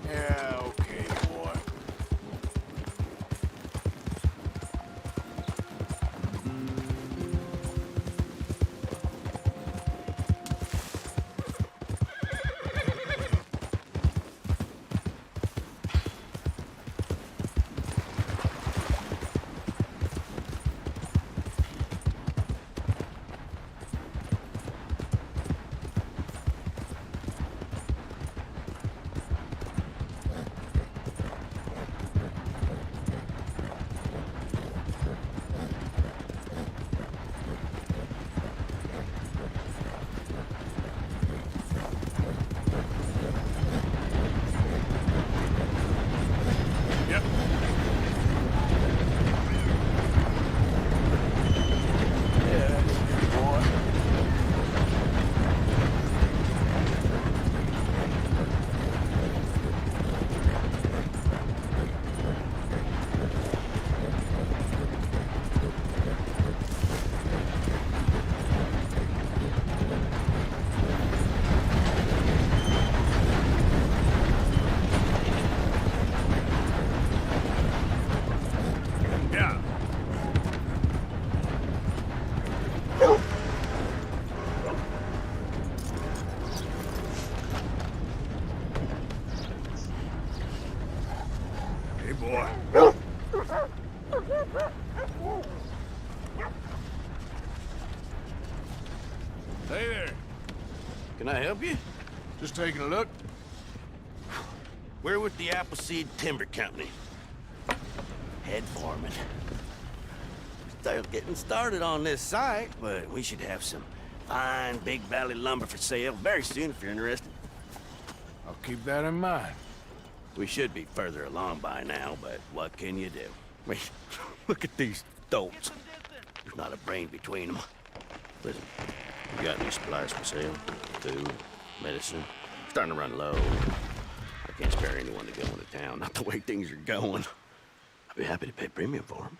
Yeah, okay, boy. boy. Hey there. Can I help you? Just taking a look. We're with the Appleseed Timber Company. Head foreman. Still getting started on this site, but we should have some fine Big Valley lumber for sale very soon if you're interested. I'll keep that in mind. We should be further along by now, but what can you do? I mean, look at these dolts. There's not a brain between them. Listen, you got any supplies for sale? Food, medicine? Starting to run low. I can't spare anyone to go into town, not the way things are going. I'd be happy to pay premium for them.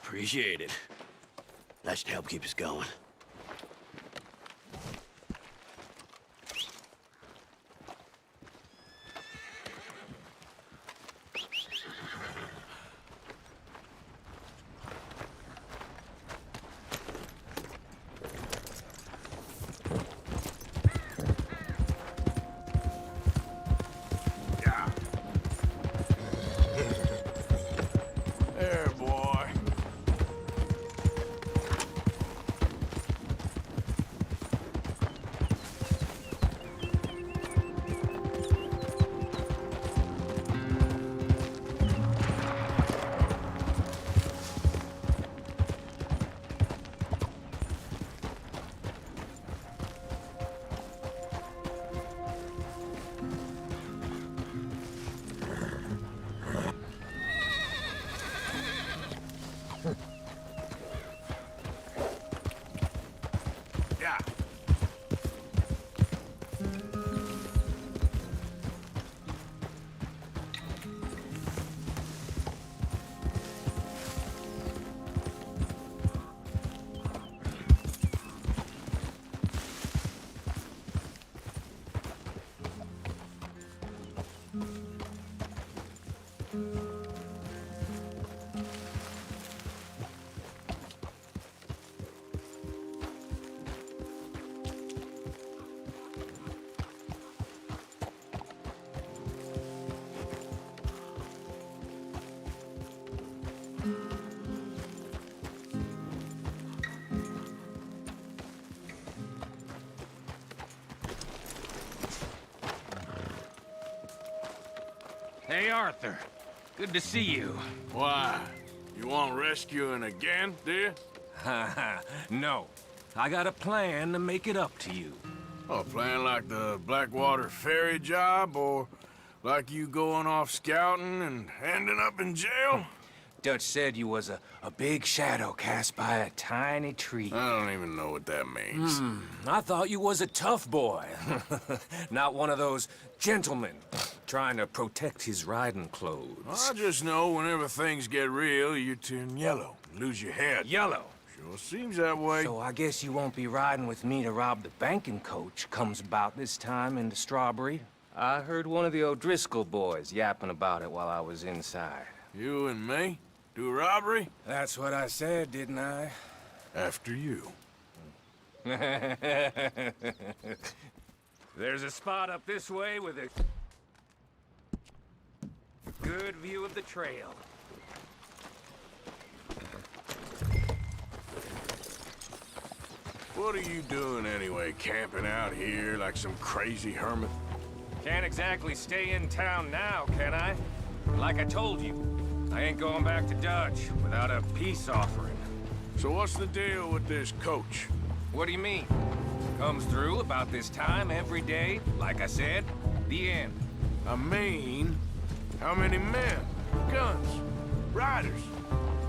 Appreciate it. That should help keep us going. There, boy. Yeah. Hey, Arthur. Good to see you. Why? You want rescuing again, do you? No. I got a plan to make it up to you. Oh, a plan like the Blackwater ferry job, or like you going off scouting and ending up in jail? Dutch said you was a big shadow cast by a tiny tree. I don't even know what that means. I thought you was a tough boy. Not one of those gentlemen trying to protect his riding clothes. I just know whenever things get real, you turn yellow, lose your head. Yellow. Sure seems that way. So I guess you won't be riding with me to rob the banking coach comes about this time in the Strawberry. I heard one of the O'Driscoll boys yapping about it while I was inside. You and me? Do a robbery? That's what I said, didn't I? After you. There's a spot up this way with a good view of the trail. What are you doing anyway, camping out here like some crazy hermit? Can't exactly stay in town now, can I? Like I told you, I ain't going back to Dutch without a peace offering. So what's the deal with this coach? What do you mean? Comes through about this time every day, like I said, the end. I mean, how many men? guns. Riders.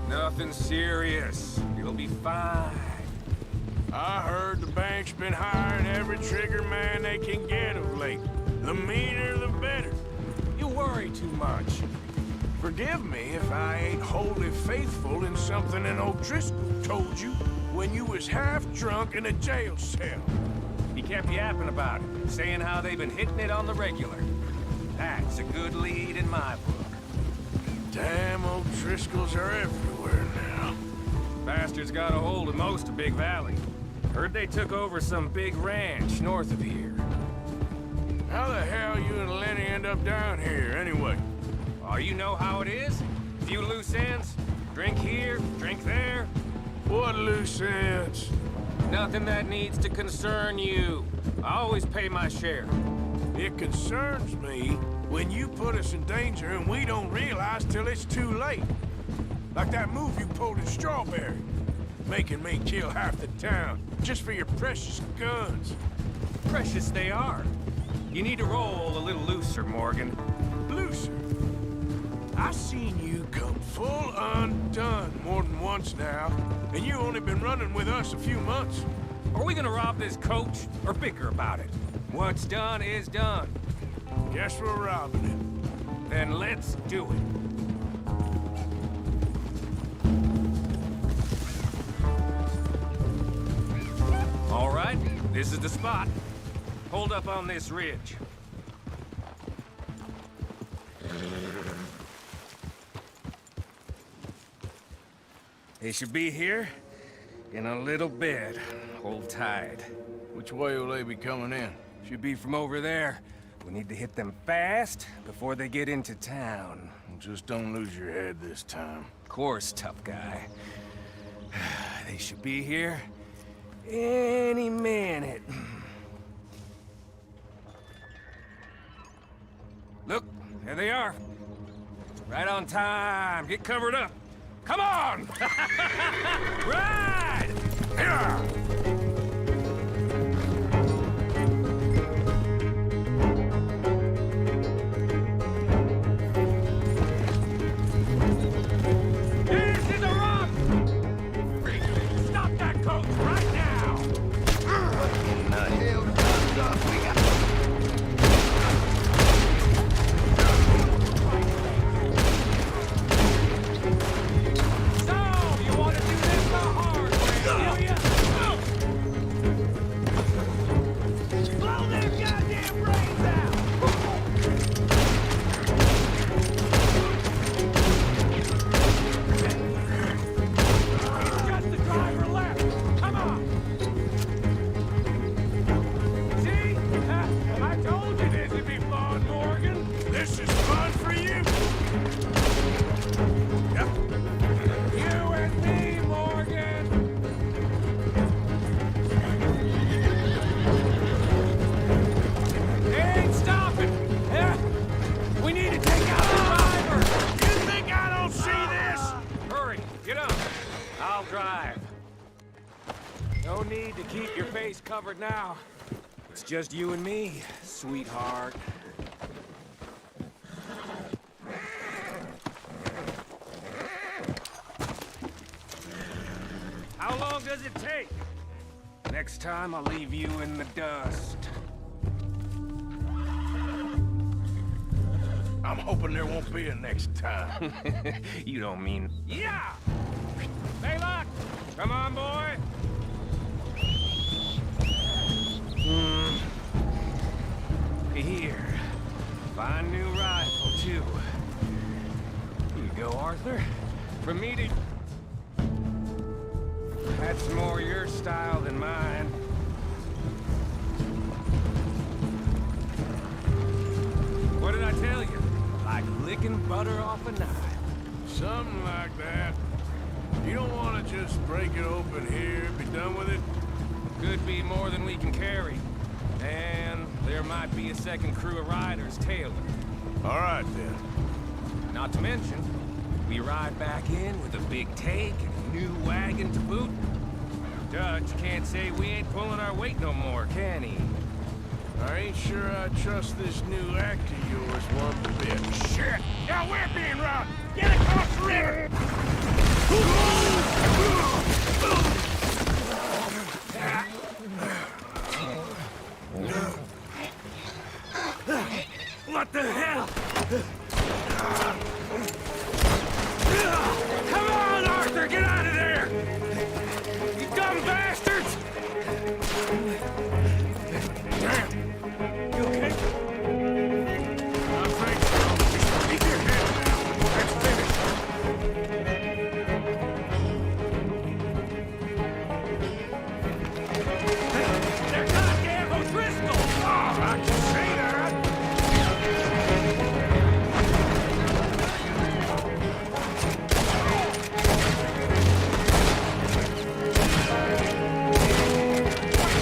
Nothing serious. You'll be fine. I heard the bank's been hiring every trigger man they can get of late. The meaner, the better. You worry too much. Forgive me if I ain't wholly faithful in something an O'Driscoll told you when you was half drunk in a jail cell. He kept yapping about it, saying how they've been hitting it on the regular. That's a good lead in my book. Damn O'Driscolls are everywhere now. Bastards got a hold of most of Big Valley. Heard they took over some big ranch north of here. How the hell you and Lenny end up down here, anyway? Oh, you know how it is? Few loose ends. Drink here, drink there. What loose ends? Nothing that needs to concern you. I always pay my share. It concerns me when you put us in danger and we don't realize till it's too late. Like that move you pulled in Strawberry. Making me kill half the town, just for your precious guns. Precious they are. You need to roll a little looser, Morgan. Looser? I seen you come full undone more than once now, and you only been running with us a few months. Are we gonna rob this coach, or bicker about it? What's done is done. Guess we're robbing it. Then let's do it. All right, this is the spot. Hold up on this ridge. They should be here in a little bit. Hold tight. Which way will they be coming in? Should be from over there. We need to hit them fast before they get into town. Just don't lose your head this time. Of course, tough guy. They should be here any minute. Look, there they are. Right on time. Get covered up. Come on! Ride! Yeah! This is a rock! Stop that coach right now! What in the hell comes up? We got... So, you want to do this the hard way, do ya? Blow their goddamn brains out! Just the driver left! Come on! See? I told you this would be fun, Morgan! This is fun for you! Yep. You and me, Morgan! They ain't stopping! We need to take out the driver! You think I don't see this? Hurry, get up. I'll drive. No need to keep your face covered now. It's just you and me, sweetheart. How long does it take? Next time I'll leave you in the dust. I'm hoping there won't be a next time. You don't mean... Yeah! Baylock! Come on, boy! Here. Fine new rifle, too. Here you go, Arthur. From me to... That's more your style than mine. What did I tell you? Like licking butter off a knife. Something like that. You don't want to just break it open here, be done with it? Could be more than we can carry. And there might be a second crew of riders tailing. All right, then. Not to mention, we ride back in with a big take and a new wagon to boot. Dutch can't say we ain't pulling our weight no more, can he? I ain't sure I trust this new act of yours one bit. Shit! Yeah, we're being robbed! Get across the river! What the hell? Come on, Arthur, get out of there! You dumb bastards! Damn! You okay? Thanks, Tom. Just keep your head down. Let's finish. They're goddamn O'Driscoll! Oh, I can say that.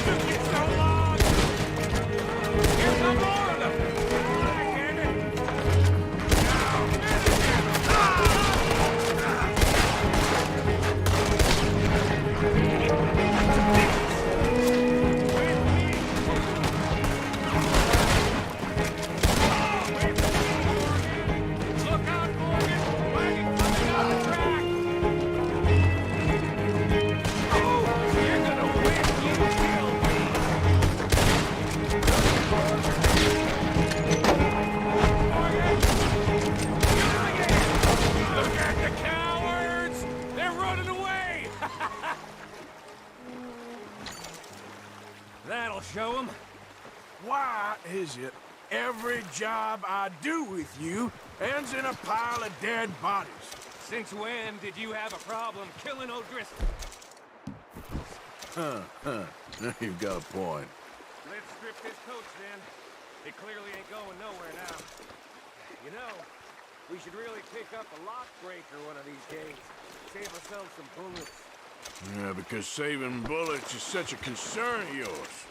Took you so long! Here come more of them! Ah, damn it! Look out, Morgan! Wagon coming down the track! Oh, you're gonna win! You will be! Look at the cowards! They're running away! That'll show them. Why is it every job I do with you ends in a pile of dead bodies? Since when did you have a problem killing O'Driscoll? You've got a point. Let's strip this coach then. It clearly ain't going nowhere now. You know, we should really pick up a lock breaker one of these days. Save ourselves some bullets. Yeah, because saving bullets is such a concern of yours.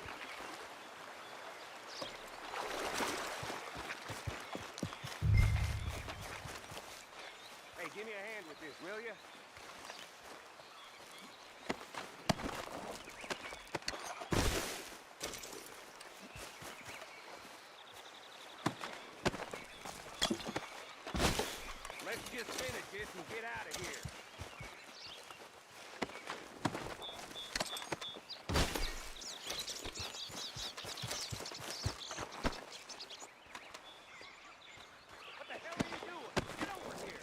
Hey, give me a hand with this, will you? Let's just finish this and get out of here. What the hell are you doing? Get over here.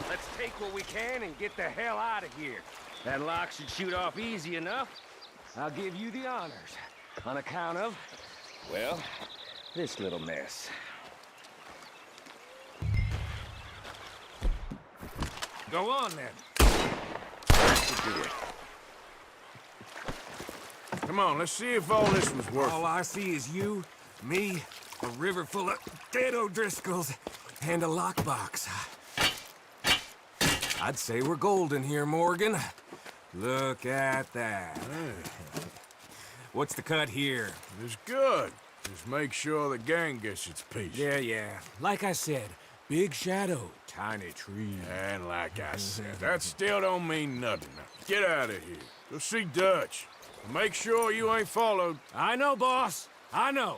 Let's take what we can and get the hell out of here. That lock should shoot off easy enough. I'll give you the honors. On account of, well, this little mess. Go on then. Come on, let's see if all this was worth All I see is you, me, a river full of dead O'Driscolls, and a lockbox. I'd say we're golden here, Morgan. Look at that. What's the cut here? it. It's good. Just make sure the gang gets its piece. Yeah. Like I said, big shadow, tiny tree. And like I said, that still don't mean nothing. Now, get out of here. Go see Dutch. Make sure you ain't followed. I know, boss. I know.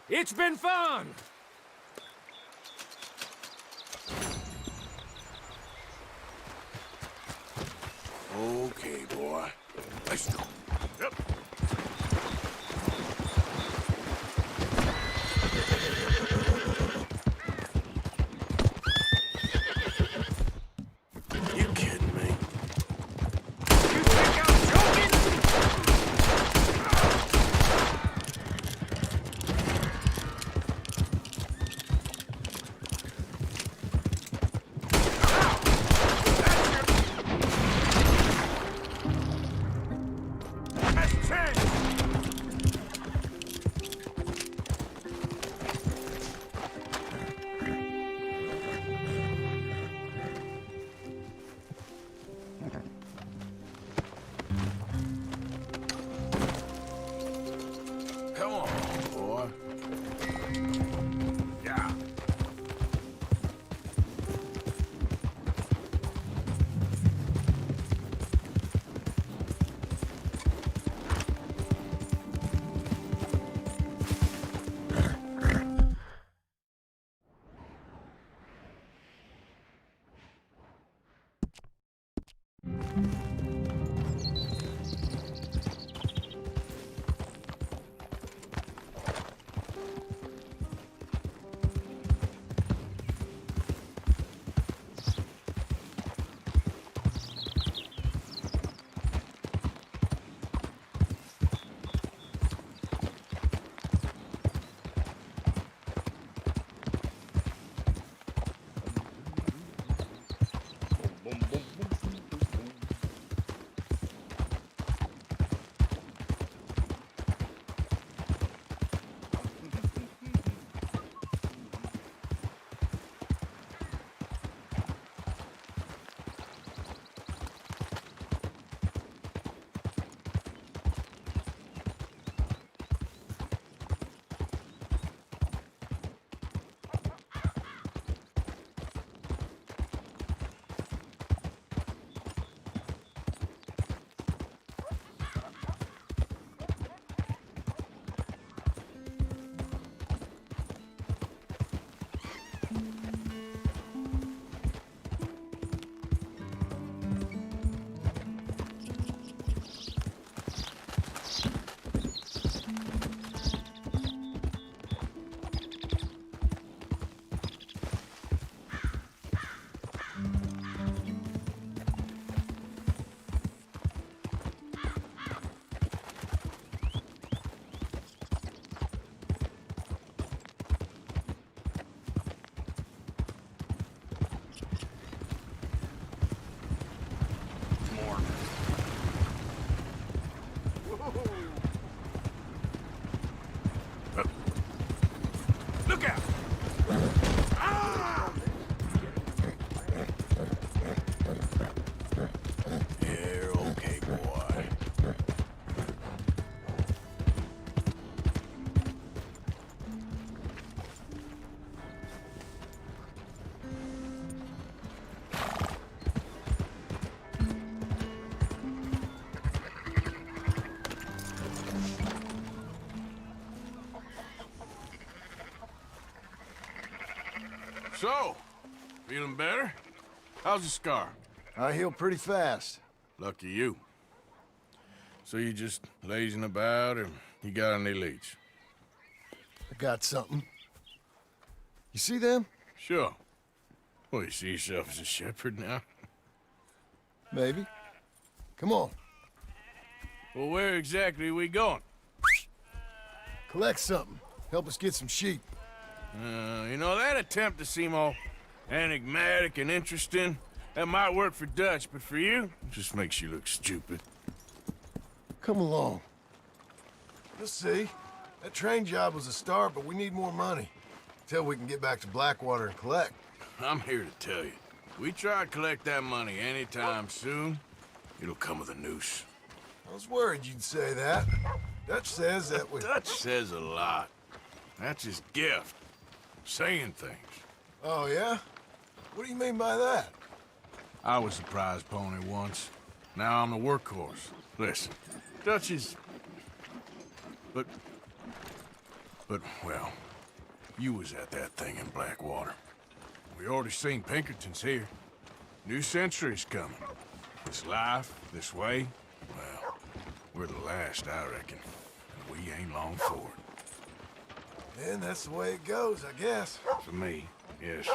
It's been fun. Okay, boy. Let's go. Yep. You kidding me? You think I'm joking? Come on, boy. Yeah. Look out! Ah! You're okay, boy. So, feeling better? How's the scar? I heal pretty fast. Lucky you. So you just lazing about, or you got any leads? I got something. You see them? Sure. Well, you see yourself as a shepherd now? Maybe. Come on. Well, where exactly are we going? Collect something. Help us get some sheep. You know, that attempt to seem all enigmatic and interesting, that might work for Dutch, but for you, it just makes you look stupid. Come along. You'll see. That train job was a start, but we need more money. Till we can get back to Blackwater and collect. I'm here to tell you, we try to collect that money anytime soon, it'll come with a noose. I was worried you'd say that. Dutch says that we... Dutch says a lot. That's his gift. Saying things. Oh, yeah? What do you mean by that? I was the prize pony once. Now I'm the workhorse. Listen, Dutch is... But, well, you was at that thing in Blackwater. We already seen Pinkertons here. New century's coming. This life, this way, well, we're the last, I reckon. And we ain't long for it. Then that's the way it goes, I guess. For me, yes.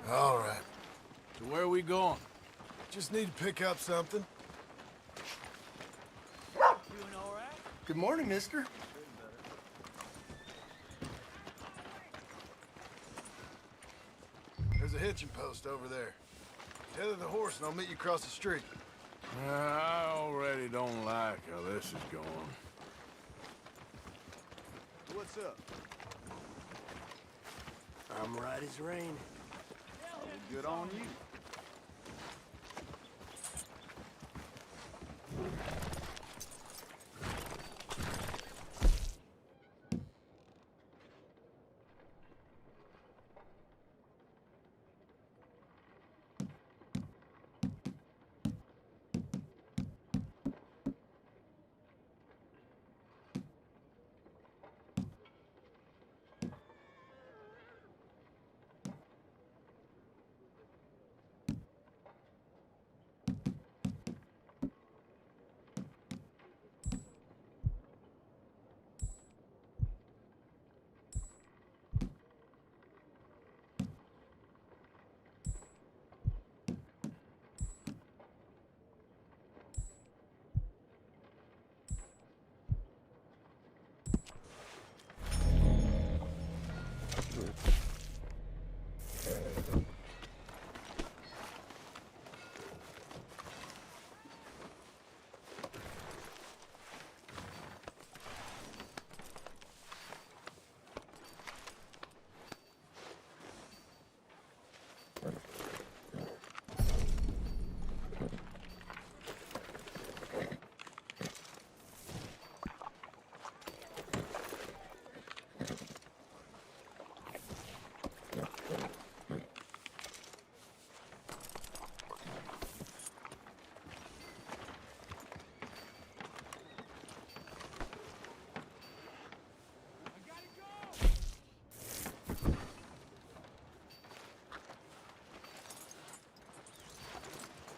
All right. So where are we going? Just need to pick up something. Good morning, mister. There's a hitching post over there. Tether the horse and I'll meet you across the street. I already don't like how this is going. What's up? I'm right as rain. Good on you.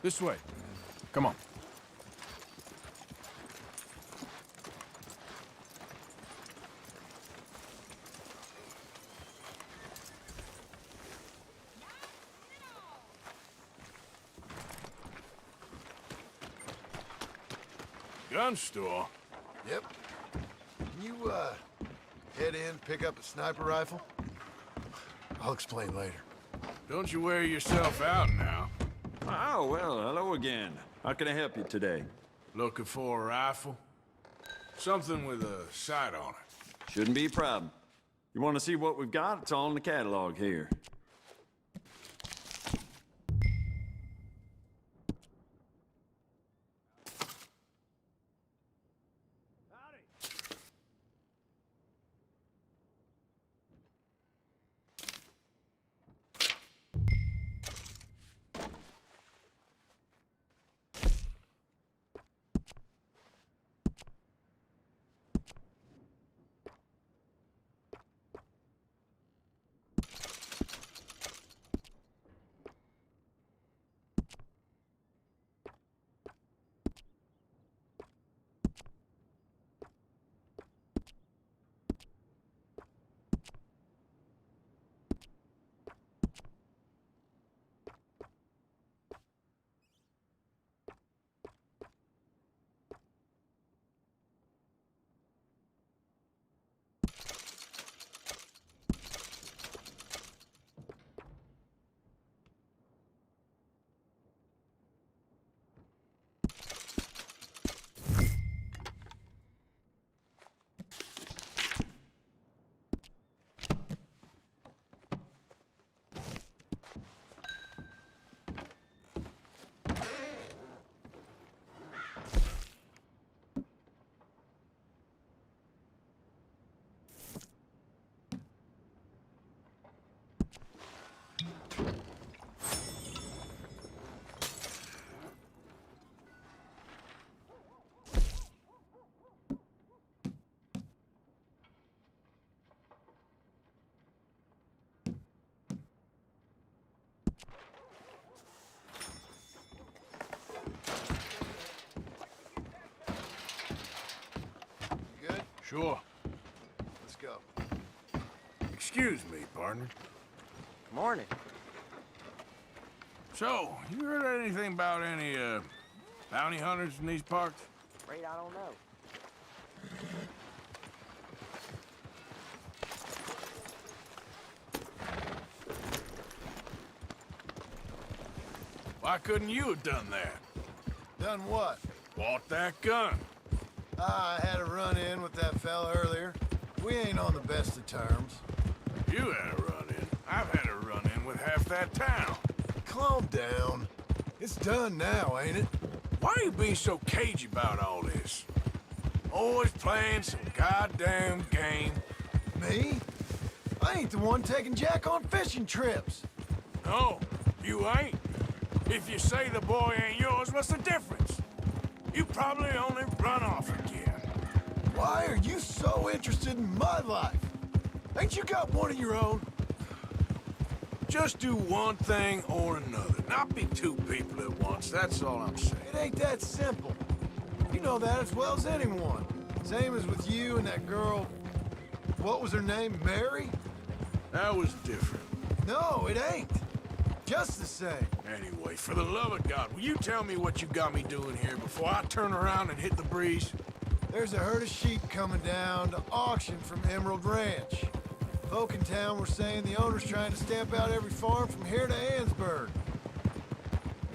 This way. Come on. Gun store? Yep. Can you, head in, pick up a sniper rifle? I'll explain later. Don't you wear yourself out now. Oh, well, hello again. How can I help you today? Looking for a rifle? Something with a sight on it. Shouldn't be a problem. You want to see what we've got? It's all in the catalog here. Good? Sure. Let's go. Excuse me, partner. Morning. So, you heard anything about any, bounty hunters in these parts? Afraid I don't know. Why couldn't you have done that? Done what? Bought that gun. I had a run-in with that fella earlier. We ain't on the best of terms. You had a run-in. I've had a run-in with half that town. Calm down. It's done now, ain't it? Why are you being so cagey about all this? Always playing some goddamn game. Me? I ain't the one taking Jack on fishing trips. No, you ain't. If you say the boy ain't yours, what's the difference? You probably only run off again. Why are you so interested in my life? Ain't you got one of your own? Just do one thing or another. Not be two people at once, that's all I'm saying. It ain't that simple. You know that as well as anyone. Same as with you and that girl... What was her name? Mary? That was different. No, it ain't. Just the same. Anyway, for the love of God, will you tell me what you got me doing here before I turn around and hit the breeze? There's a herd of sheep coming down to auction from Emerald Ranch. Folk in town were saying the owner's trying to stamp out every farm from here to Ansburg.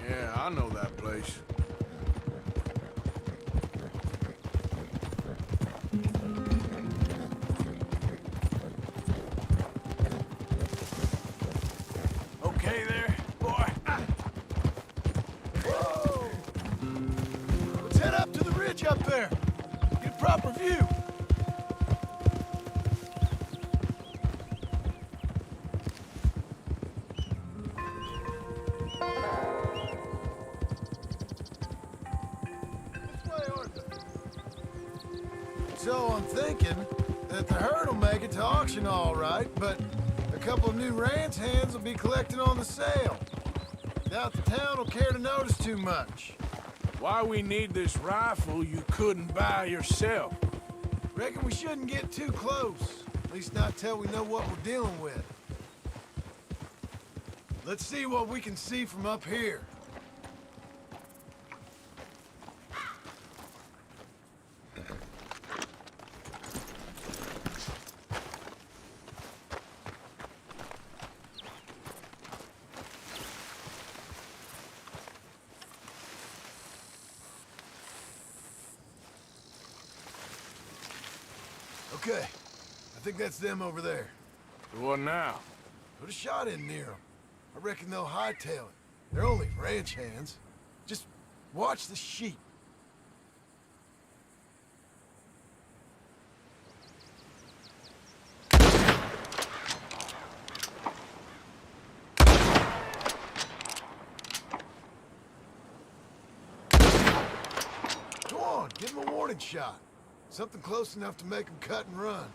Yeah, I know that place. Okay there, boy. Ah. Whoa! Let's head up to the ridge up there. Get a proper view. thinking that the herd will make it to auction all right, but a couple of new ranch hands will be collecting on the sale. Doubt the town will care to notice too much. Why we need this rifle you couldn't buy yourself? Reckon we shouldn't get too close. At least not till we know what we're dealing with. Let's see what we can see from up here. Okay, I think that's them over there. So what now? Put a shot in near them. I reckon they'll hightail it. They're only ranch hands. Just watch the sheep. Go on, give them a warning shot. Something close enough to make them cut and run.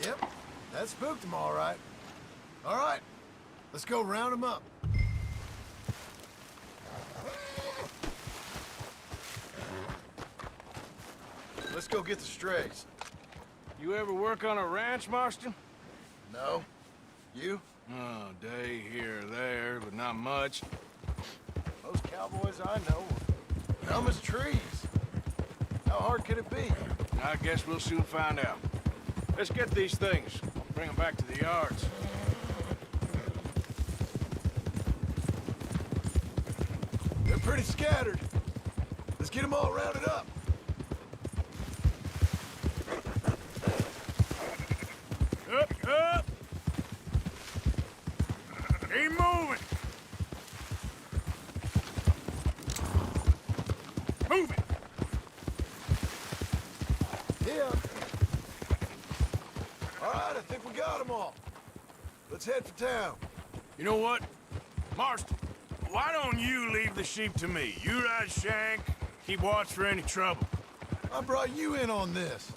Yep, that spooked them all right. All right, let's go round them up. Let's go get the strays. You ever work on a ranch, Marston? No? You? Oh, day here or there, but not much. Most cowboys I know are dumb as trees. How hard could it be? I guess we'll soon find out. Let's get these things. Bring them back to the yards. They're pretty scattered. Let's get them all rounded up. Up, up! Keep moving! Move it! Yeah. All right, I think we got them all. Let's head for town. You know what? Marston, why don't you leave the sheep to me? You ride Shank, keep watch for any trouble. I brought you in on this.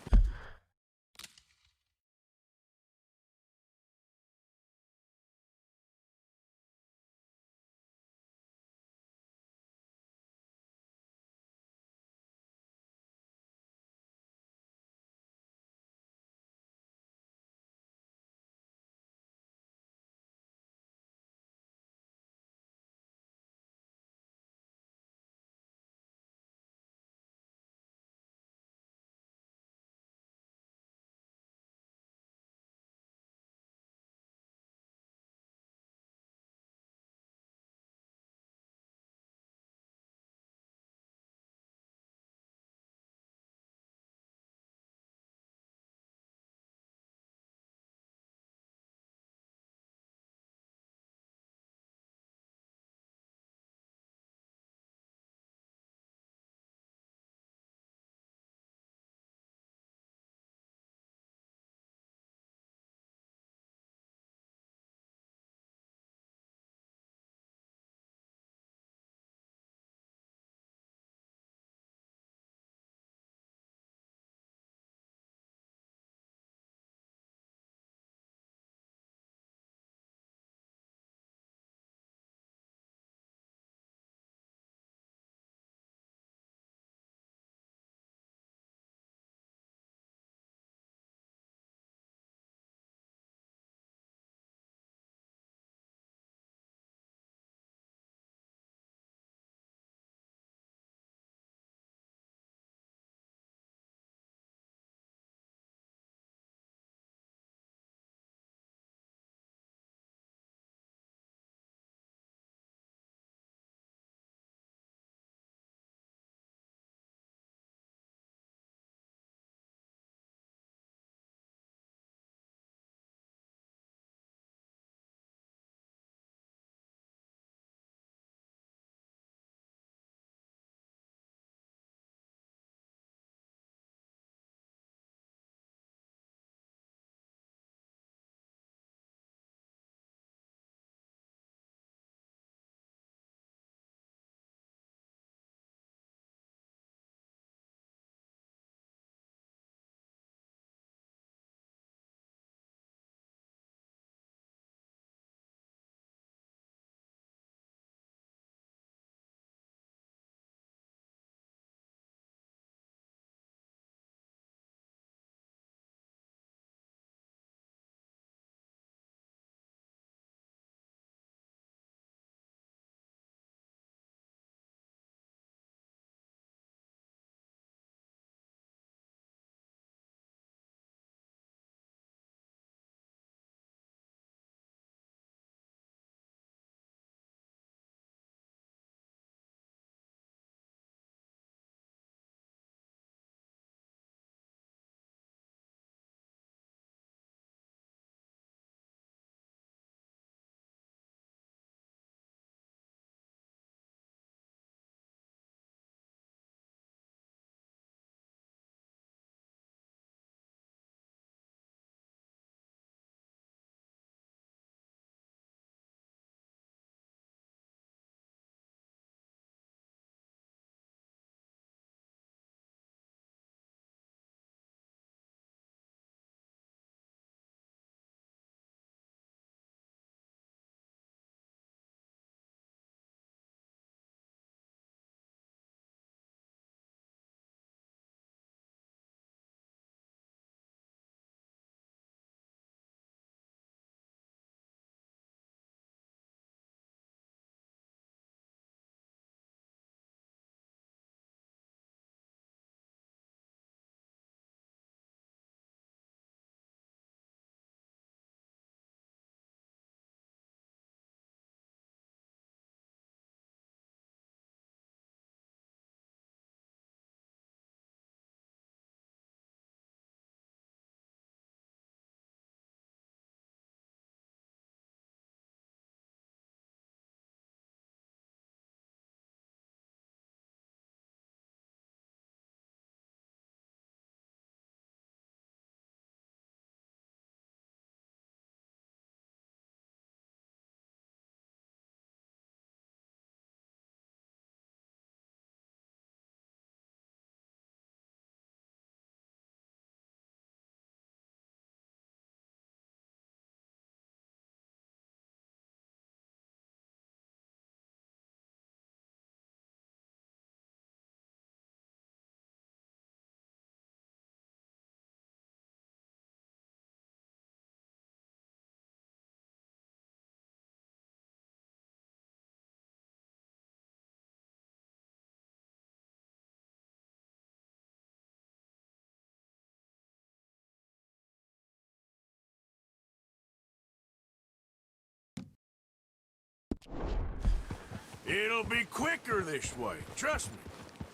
It'll be quicker this way, trust me.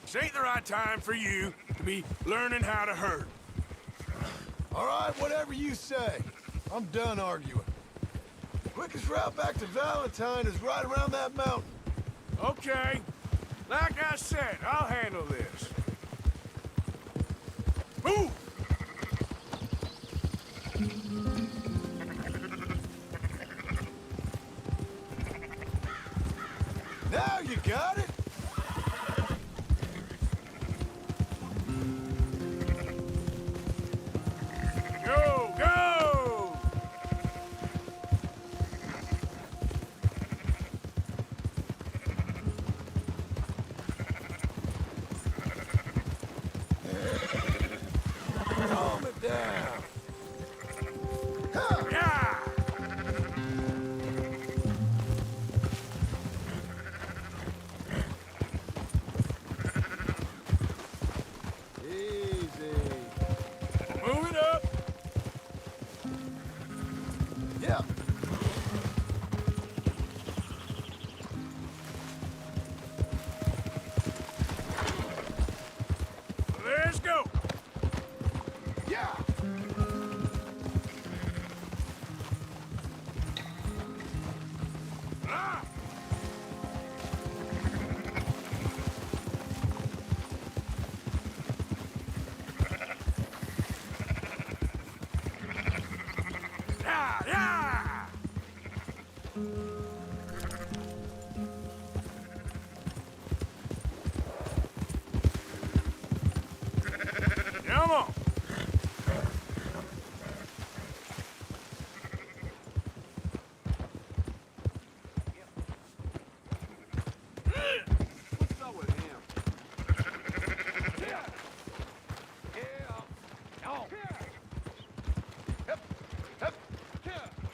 This ain't the right time for you to be learning how to herd. All right, whatever you say. I'm done arguing. Quickest route back to Valentine is right around that mountain. Okay. Like I said, I'll handle this. Move! Now you got it. Go, go! Calm it down. Ha! Yeah! Easy. Move it up! Yeah. Let's go! Yeah. Ah! Yeah, yeah! Come on! What's up with him?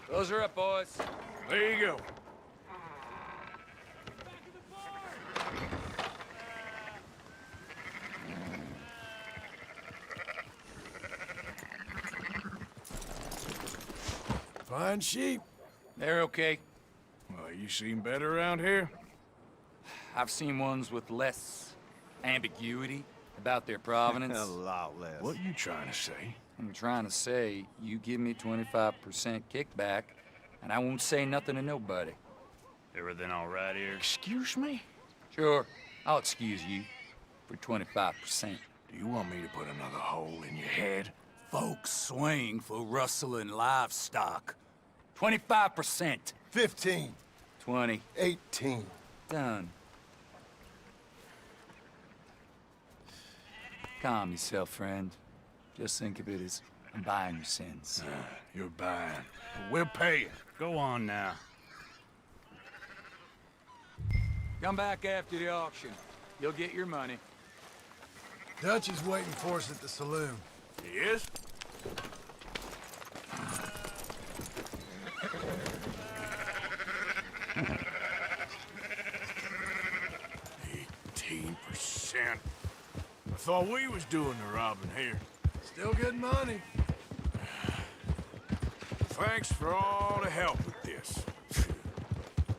Those are up, boys. There you go. Fine sheep. They're okay. Well, you seem better around here. I've seen ones with less ambiguity about their provenance. A lot less. What you trying to say? I'm trying to say, you give me 25% kickback, and I won't say nothing to nobody. Everything all right here? Excuse me? Sure, I'll excuse you for 25%. Do you want me to put another hole in your head? Folks swing for rustling livestock. 25%. 15. 20. 18. Done. Calm yourself, friend. Just think of it as I'm buying your sins. You're buying. But we'll pay you. Go on now. Come back after the auction. You'll get your money. Dutch is waiting for us at the saloon. Yes? %. I thought we was doing the robbing here. Still good money. Thanks for all the help with this.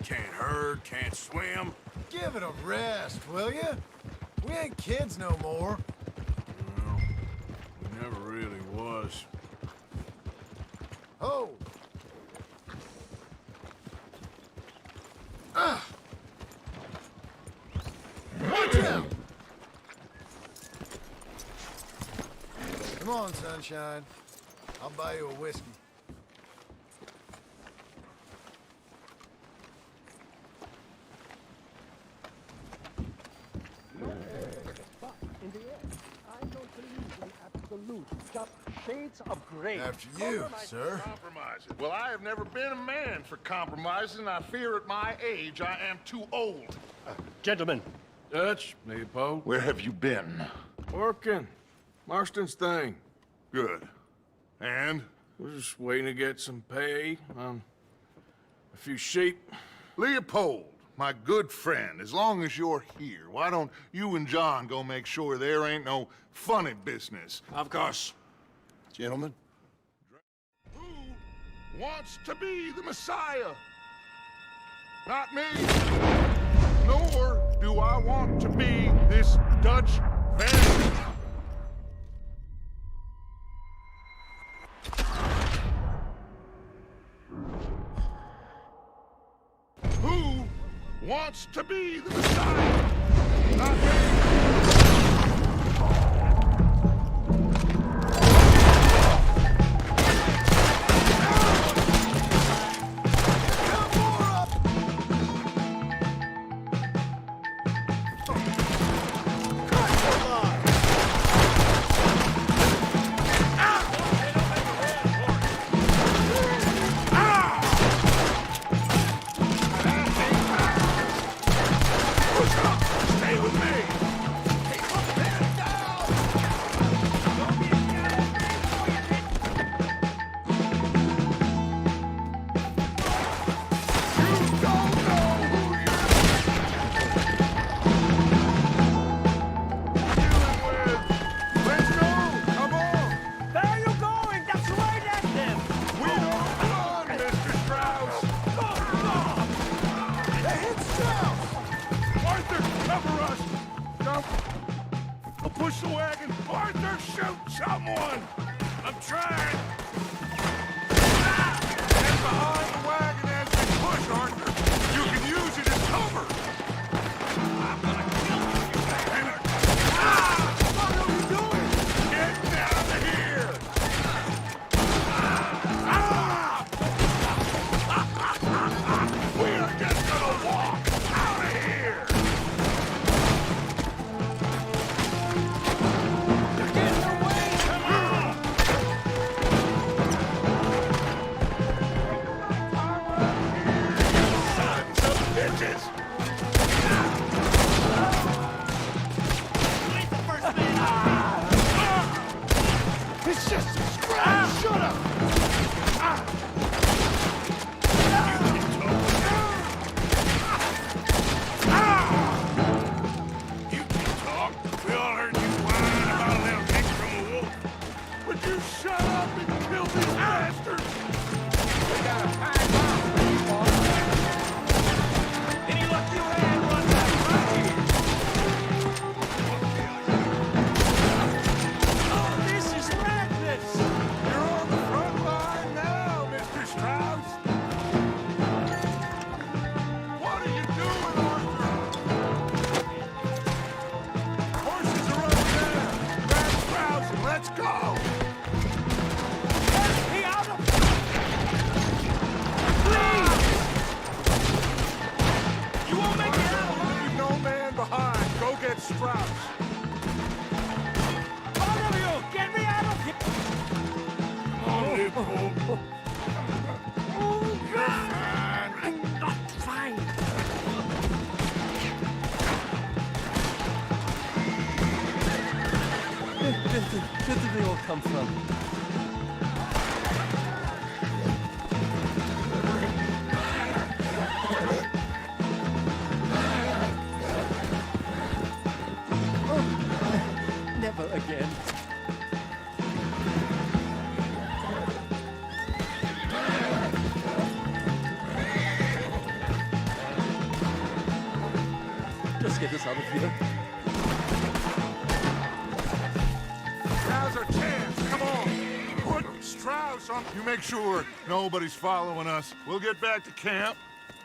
Can't herd, can't swim. Give it a rest, will ya? We ain't kids no more. Well, we never really was. Oh. Watch out! Come on, sunshine. I'll buy you a whiskey. Shades of gray. After you, sir. Compromising. Well, I have never been a man for compromising. I fear at my age I am too old. Gentlemen, Dutch, Leopold. Where have you been? Working. Marston's thing. Good. And? We're just waiting to get some pay on a few sheep. Leopold, my good friend, as long as you're here, why don't you and John go make sure there ain't no funny business? Of course. Gentlemen. Who wants to be the Messiah? Not me. nor do I want to be this Dutch van. Who wants to be the Messiah? Not me. Stay with me. Let's go. Come on. Where are you going? That's right at them! We don't run, Mr. Strauss. Hey, hit Strauss! Arthur, cover us! Jump! I'll push the wagon! Arthur, shoot someone! I'm trying! Get behind the wagon as we push, Arthur! You can use it as cover! I'm gonna kill you, you bastard! What are you doing? Get down to here! We are just gonna walk out of here! Sons of bitches! It's just a scratch! Shut up! You can talk. We all heard you whine about a little kick from a wolf. Would you shut up and kill these bastards? We got a pack out for you, boss. Any luck you had runs out right here. Oh, this is madness! You're on the front line now, Mr. Strauss. What are you doing, Arthur? Horses are over there. Grab Strauss and let's go. Get me out of... Please! You won't make it out! Leave no man behind. Go get Strauss. All of you! Get me out of here! Come on, Leopold. Oh, God! I'm not fine! Where did they all come from? Never again. Just get us out of here. Now's our chance. Come on. Put Strauss on. You make sure nobody's following us. We'll get back to camp.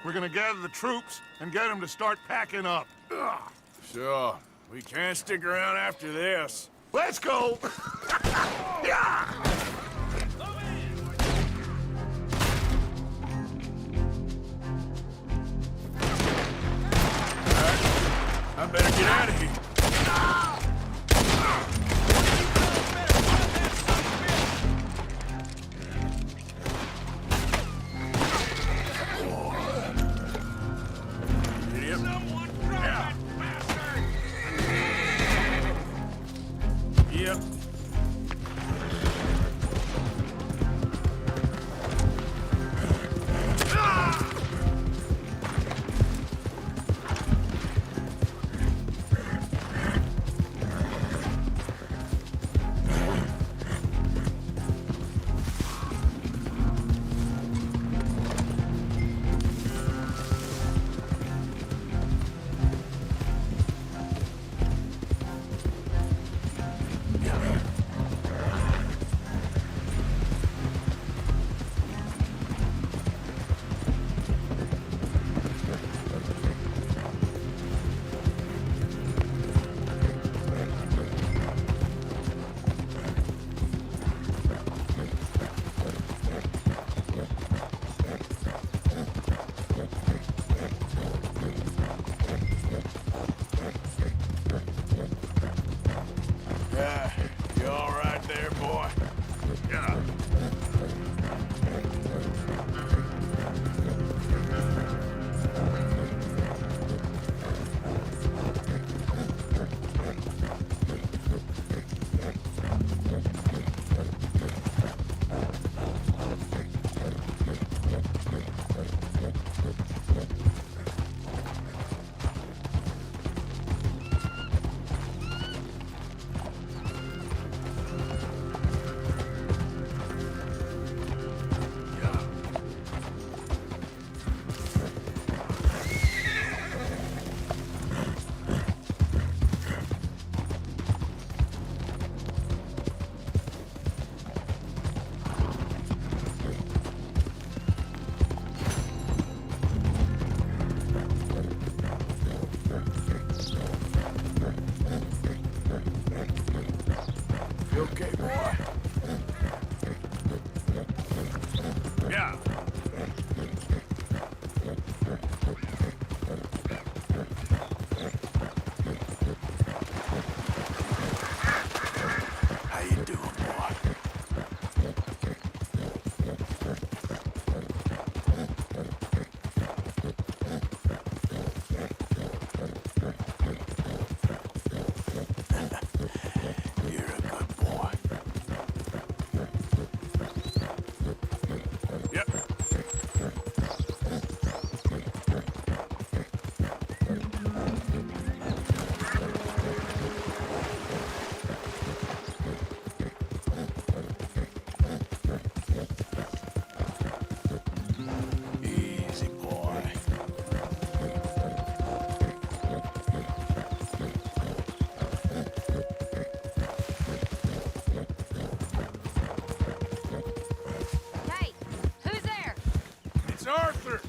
We're gonna gather the troops and get them to start packing up. Ugh. Sure. We can't stick around after this. Let's go. Yeah. I better get out of here. Yep. Yeah. Yep. Yeah. How you doing, boy? You're a good boy. Yep. Easy, boy. Hey, who's there? It's Arthur.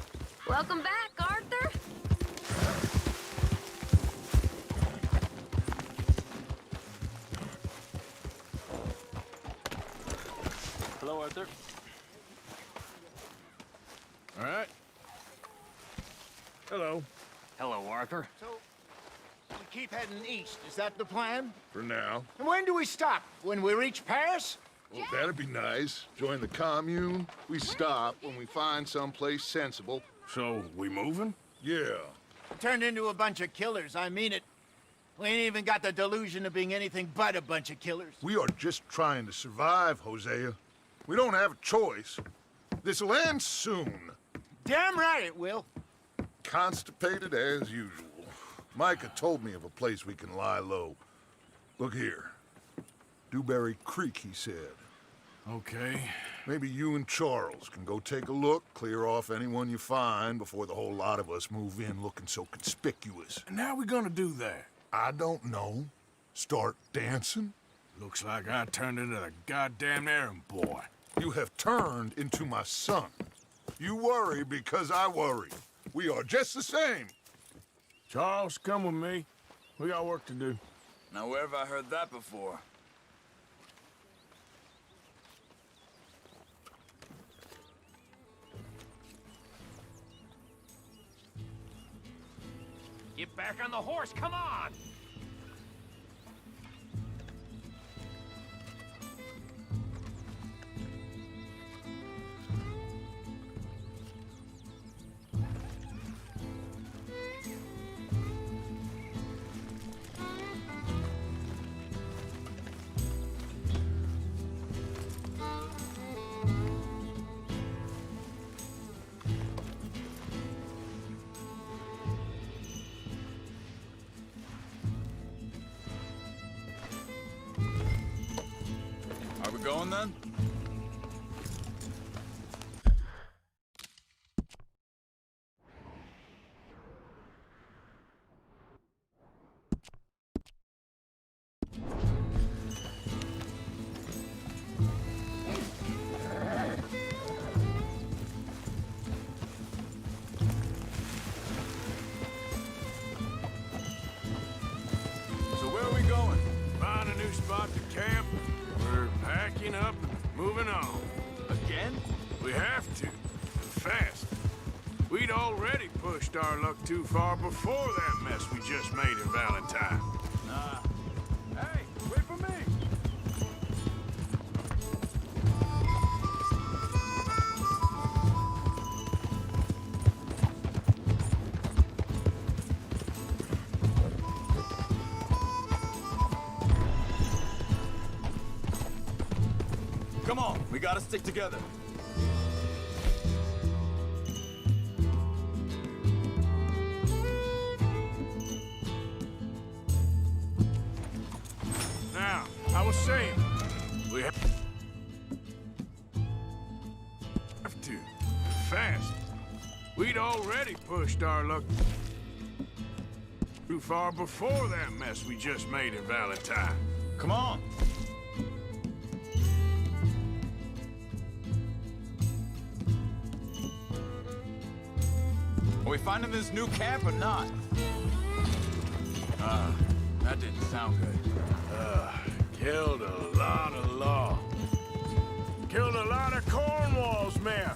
Welcome back, Arthur. Hello, Arthur. All right. Hello. Hello, Arthur. So, we keep heading east. Is that the plan? For now. And when do we stop? When we reach Paris? Well, that'd be nice. Join the commune. We stop when we find someplace sensible. So, we moving? Yeah. Turned into a bunch of killers, I mean it. We ain't even got the delusion of being anything but a bunch of killers. We are just trying to survive, Hosea. We don't have a choice. This'll end soon. Damn right it will. Constipated as usual. Micah told me of a place we can lie low. Look here. Dewberry Creek, he said. Okay. Maybe you and Charles can go take a look, clear off anyone you find before the whole lot of us move in looking so conspicuous. And how we gonna do that? I don't know. Start dancing? Looks like I turned into the goddamn errand boy. You have turned into my son. You worry because I worry. We are just the same. Charles, come with me. We got work to do. Now, where have I heard that before? Get back on the horse, come on! Are we going then? So where are we going? Find a new spot to camp. We're packing up and moving on. Again? We have to. Fast. We'd already pushed our luck too far before that mess we just made in Valentine. Nah. Hey, wait for me! Come on, we gotta stick together. Now, I was saying, we have to. Fast. We'd already pushed our luck too far before that mess we just made in Valentine. Come on. Are we finding this new camp or not? That didn't sound good. Killed a lot of law. Killed a lot of Cornwall's men.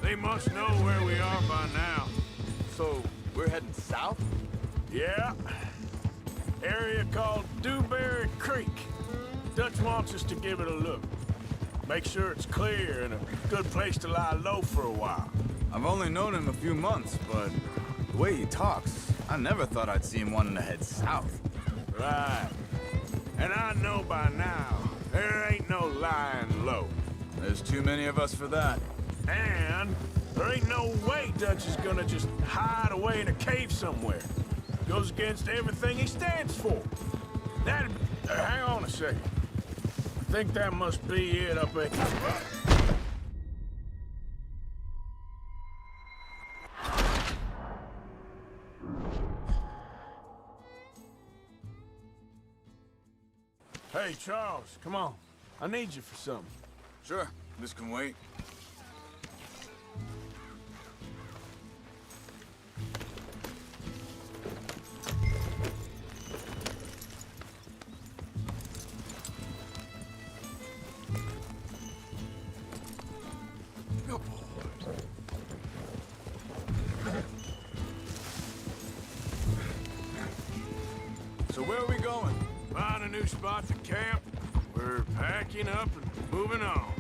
They must know where we are by now. So, we're heading south? Yeah. Area called Dewberry Creek. Dutch wants us to give it a look. Make sure it's clear and a good place to lie low for a while. I've only known him a few months, but the way he talks, I never thought I'd see him wanting to head south. Right. And I know by now, there ain't no lying low. There's too many of us for that. And there ain't no way Dutch is gonna just hide away in a cave somewhere. Goes against everything he stands for. That... hang on a second. I think that must be it up there. Hey, Charles, come on. I need you for something. Sure, this can wait. So where are we going? Find a new spot to camp. We're packing up and moving on.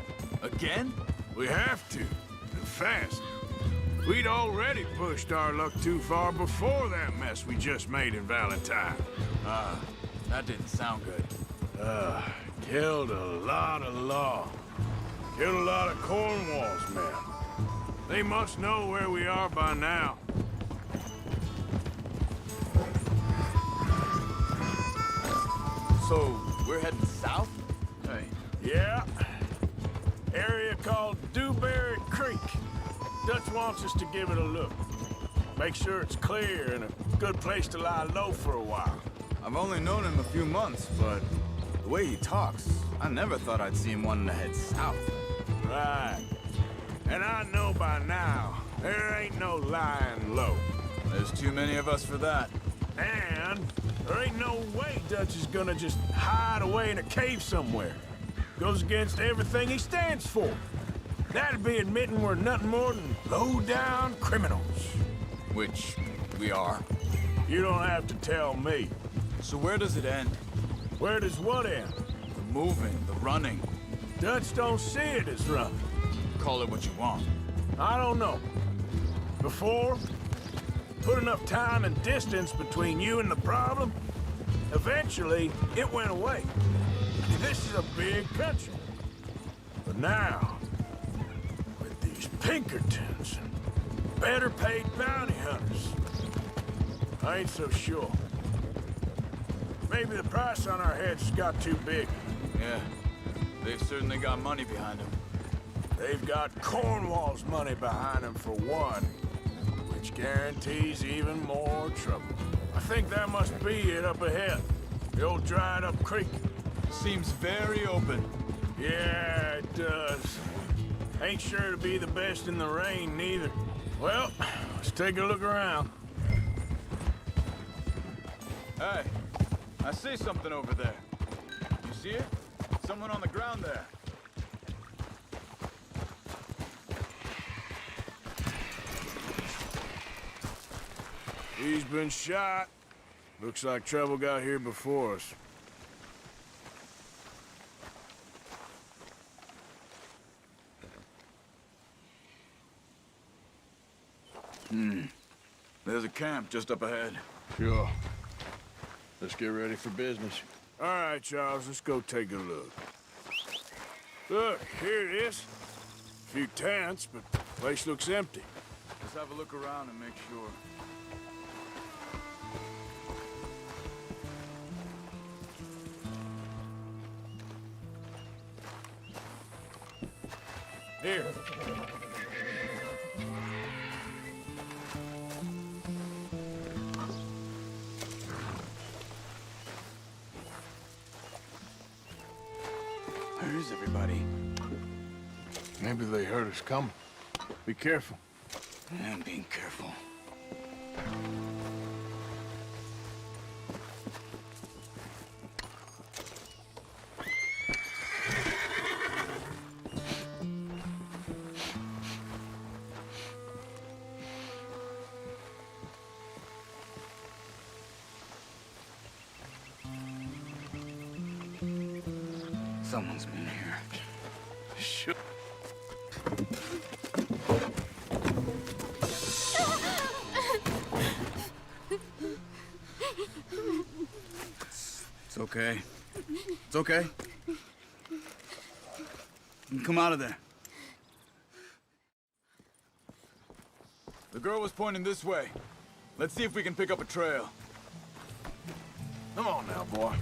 Again? We have to, and fast. We'd already pushed our luck too far before that mess we just made in Valentine. That didn't sound good. Killed a lot of law. Killed a lot of Cornwall's men. They must know where we are by now. So, we're heading south? Hey. Yeah. Area called Dewberry Creek. Dutch wants us to give it a look. Make sure it's clear and a good place to lie low for a while. I've only known him a few months, but the way he talks, I never thought I'd see him wanting to head south. Right. And I know by now, there ain't no lying low. There's too many of us for that. And there ain't no way Dutch is gonna just hide away in a cave somewhere. Goes against everything he stands for. That'd be admitting we're nothing more than low-down criminals. Which we are. You don't have to tell me. So where does it end? Where does what end? The moving, the running. Dutch don't see it as running. Call it what you want. I don't know. Before, put enough time and distance between you and the problem, eventually it went away. This is a big country. But now, with these Pinkertons and better paid bounty hunters, I ain't so sure. Maybe the price on our heads got too big. Yeah, they've certainly got money behind them. They've got Cornwall's money behind them for one, which guarantees even more trouble. I think that must be it up ahead. The old dried-up creek. Seems very open. Yeah, it does. Ain't sure to be the best in the rain, neither. Well, let's take a look around. Hey, I see something over there. You see it? Someone on the ground there. He's been shot. Looks like trouble got here before us. There's a camp just up ahead. Sure. Let's get ready for business. All right, Charles, let's go take a look. Look, here it is. A few tents, but the place looks empty. Let's have a look around and make sure. Here. Where is everybody? Maybe they heard us coming. Be careful. I'm being careful. Someone's been here. Shit. It's okay. It's okay. You can come out of there. The girl was pointing this way. Let's see if we can pick up a trail. Come on now, boy.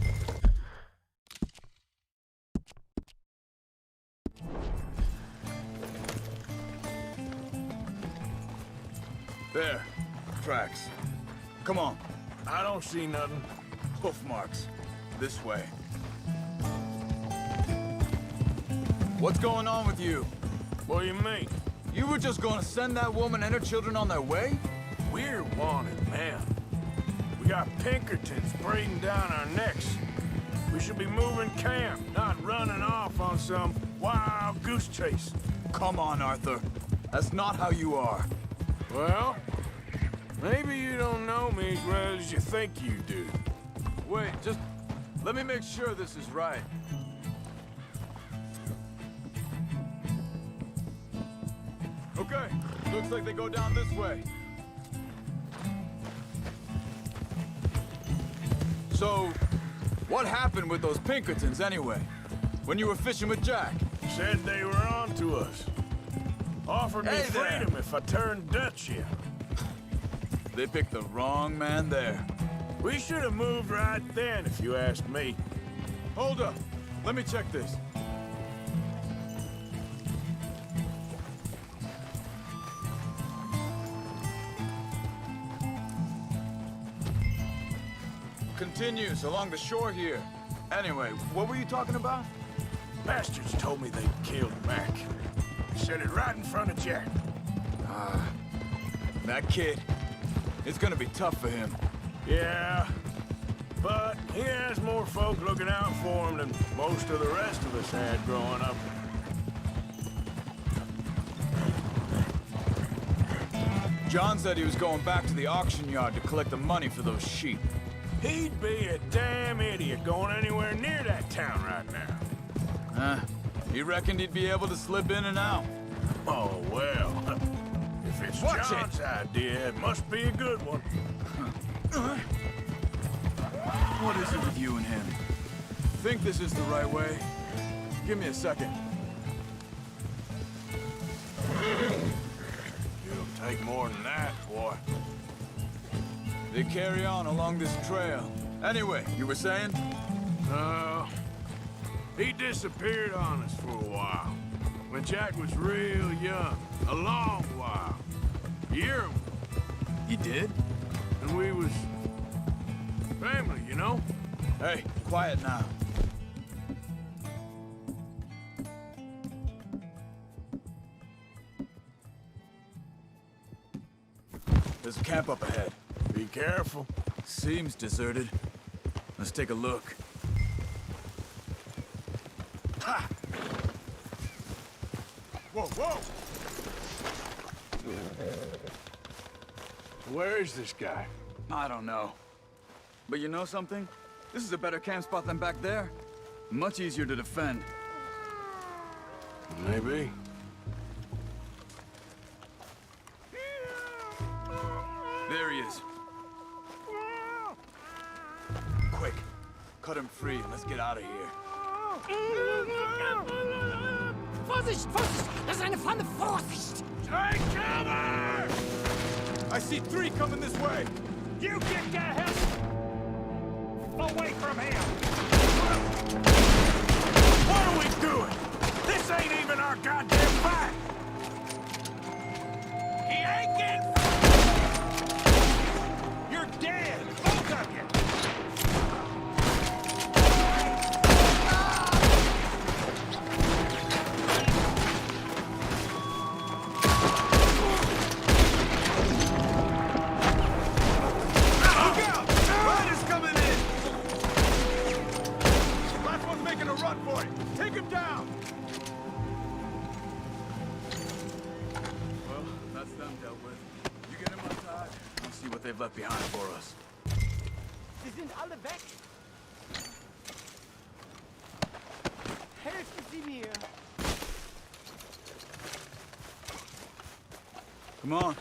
There. Tracks. Come on. I don't see nothing. Hoof marks. This way. What's going on with you? What do you mean? You were just gonna send that woman and her children on their way? We're wanted, man. We got Pinkertons breathing down our necks. We should be moving camp, not running off on some wild goose chase. Come on, Arthur. That's not how you are. Well, maybe you don't know me as well as you think you do. Wait, just let me make sure this is right. Okay, looks like they go down this way. So, what happened with those Pinkertons anyway? When you were fishing with Jack? Said they were on to us. Offered me Hey there. freedom if I turned Dutch here. They picked the wrong man there. We should have moved right then, if you ask me. Hold up. Let me check this. Continues along the shore here. Anyway, what were you talking about? Bastards told me they killed Mac. Said it right in front of Jack. That kid. It's gonna be tough for him. Yeah, but he has more folk looking out for him than most of the rest of us had growing up. John said he was going back to the auction yard to collect the money for those sheep. He'd be a damn idiot going anywhere near that town right now. He reckoned he'd be able to slip in and out. Oh, well. If it's Watch John's idea, it must be a good one. What is it with you and him? Think this is the right way? Give me a second. It'll take more than that, boy. They carry on along this trail. Anyway, you were saying? He disappeared on us for a while. When Jack was real young. A long while. A year. He did? And we was... family, you know? Hey, quiet now. There's a camp up ahead. Be careful. Seems deserted. Let's take a look. Ha! Whoa, whoa! Where is this guy? I don't know. But you know something? This is a better camp spot than back there. Much easier to defend. Maybe. There he is. Quick, cut him free and let's get out of here. Vorsicht, Vorsicht! Das ist eine Pfanne! Vorsicht! Take cover! I see 3 coming this way. You get the hell away from him! What are we doing? This ain't even our goddamn fight! He ain't getting... You're dead, both of you! They've left behind for us. Sie sind alle weg! Hey, Helfen Sie mir! Come on.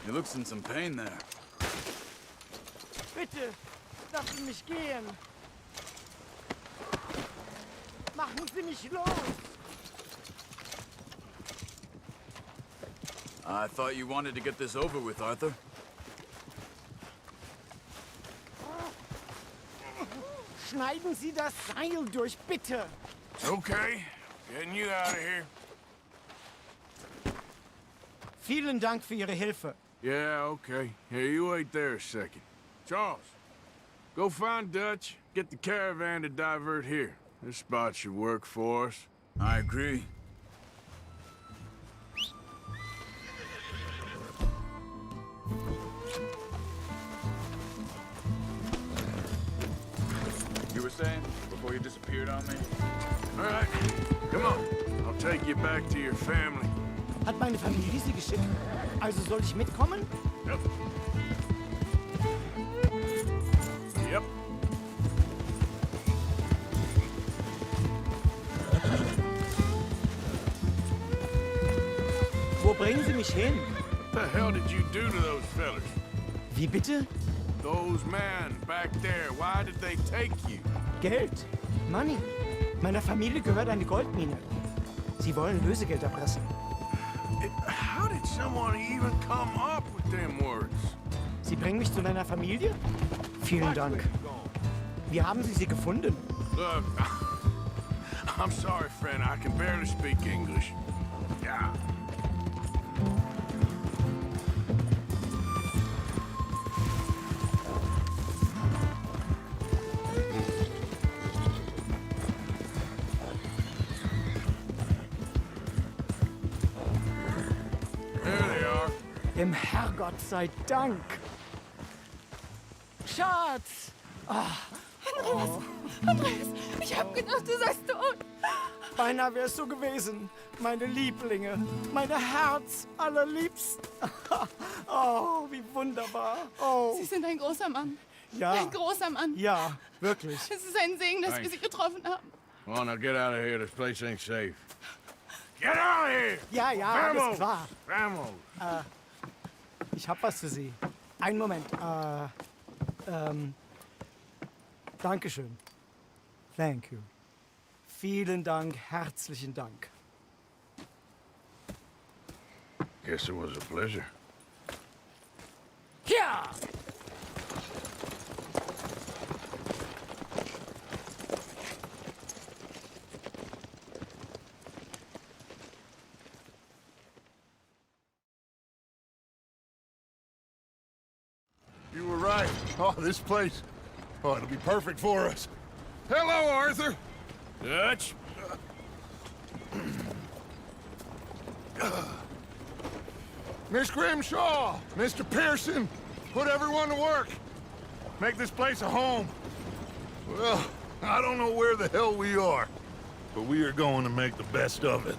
He looks in some pain there. Bitte, lassen mich gehen! Machen Sie mich los! I thought you wanted to get this over with, Arthur. Schneiden Sie das Seil durch, bitte! It's okay. Getting you out of here. Vielen Dank für Ihre Hilfe. Yeah, okay. Here, you wait there a second. Charles, go find Dutch. Get the caravan to divert here. This spot should work for us. I agree. You were saying before you disappeared on me? All right, come on. I'll take you back to your family. Hat meine Familie Sie geschickt? Also soll ich mitkommen? Yep. Yep. Wo bringen Sie mich hin? What the hell did you do to those fellas? Wie bitte? Those men back there, why did they take you? Geld. Money. Meiner Familie gehört eine Goldmine. Sie wollen Lösegeld erpressen. How did someone even come up with them words? Sie bringen mich zu deiner Familie? Vielen Dank. Wie haben Sie sie gefunden? Look, I'm sorry, friend. I can barely speak English. Yeah. Dem Herrgott sei Dank. Schatz! Andreas, ich hab gedacht, du seist tot. Beinahe wär's so gewesen. Meine Lieblinge, meine Herz allerliebsten. Oh, wie wunderbar. Oh. Sie sind ein großer Mann. Ja. Ein großer Mann. Ja, wirklich. Es ist ein Segen, dass wir Sie getroffen haben. Come on, now get out of here. This place ain't safe. Get out of here! Ja, ja, alles klar. Vamos! Ich hab was für Sie. Einen Moment. Dankeschön. Thank you. Vielen Dank, herzlichen Dank. Guess it was a pleasure. Ja! You were right. Oh, this place. Oh, it'll be perfect for us. Hello, Arthur. Dutch? Miss Grimshaw, Mr. Pearson, put everyone to work. Make this place a home. Well, I don't know where the hell we are, but we are going to make the best of it.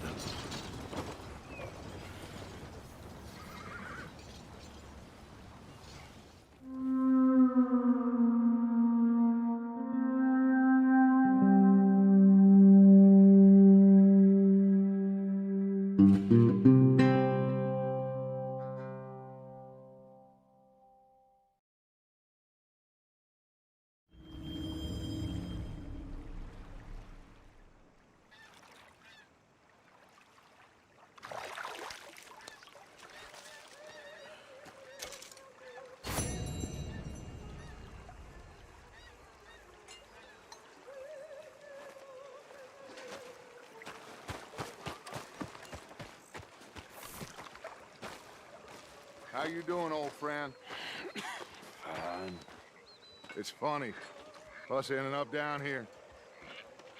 How you doing, old friend? Fine. It's funny, us ending up down here.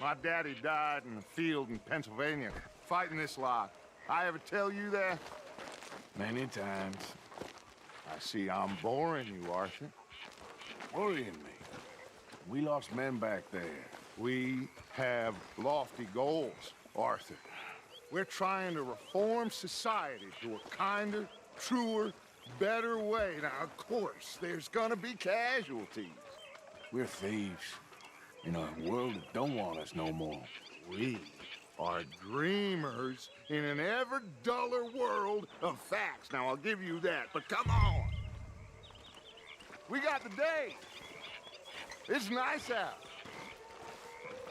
My daddy died in the field in Pennsylvania, fighting this lot. I ever tell you that? Many times. I see I'm boring you, Arthur. Worrying me. We lost men back there. We have lofty goals, Arthur. We're trying to reform society to a kinder, truer, better way. Now, of course, there's gonna be casualties. We're thieves in a world that don't want us no more. We? are dreamers in an ever duller world of facts. Now, I'll give you that, but come on. We got the day. It's nice out.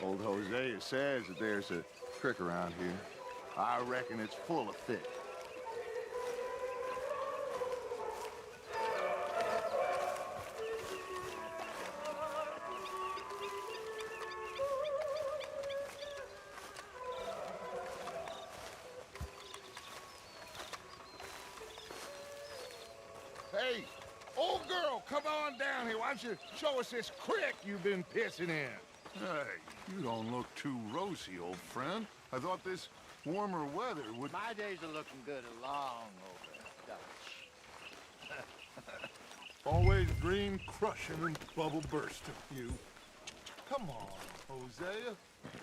Old Hosea says that there's a trick around here. I reckon it's full of fish. Hey, old girl, come on down here. Why don't you show us this creek you've been pissing in? Hey, you don't look too rosy, old friend. I thought this warmer weather would... My days are looking good along over Dutch. Always dream crushing and bubble bursting, you. Come on, Hosea.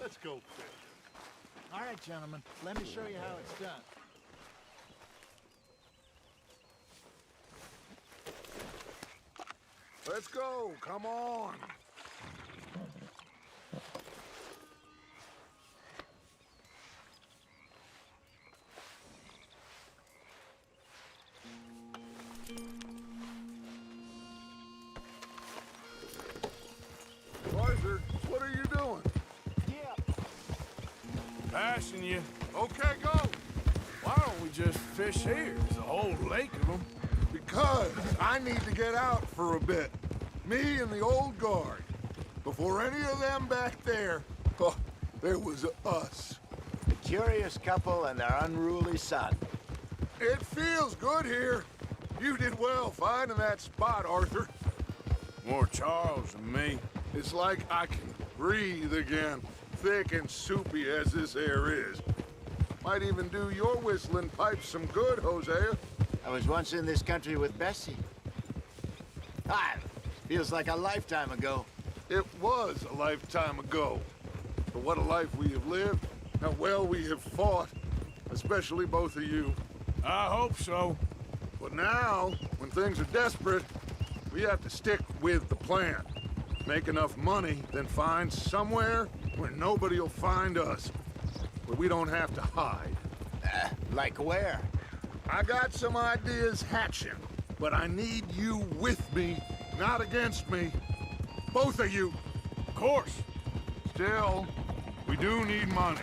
Let's go fishing. All right, gentlemen, let me show you how it's done. Let's go, come on. Arthur, what are you doing? Passing you. Okay, go. Why don't we just fish here? There's a whole lake of them. Because I need to get out for a bit. Me and the old guard. Before any of them back there, oh, there was us. A curious couple and their unruly son. It feels good here. You did well finding that spot, Arthur. More Charles than me. It's like I can breathe again, thick and soupy as this air is. Might even do your whistling pipes some good, Hosea. I was once in this country with Bessie. Feels like a lifetime ago. It was a lifetime ago. But what a life we have lived, how well we have fought, especially both of you. I hope so. But now, when things are desperate, we have to stick with the plan. Make enough money, then find somewhere where nobody will find us. Where we don't have to hide. Like where? I got some ideas hatching, but I need you with me, not against me. Both of you. Of course. Still, we do need money.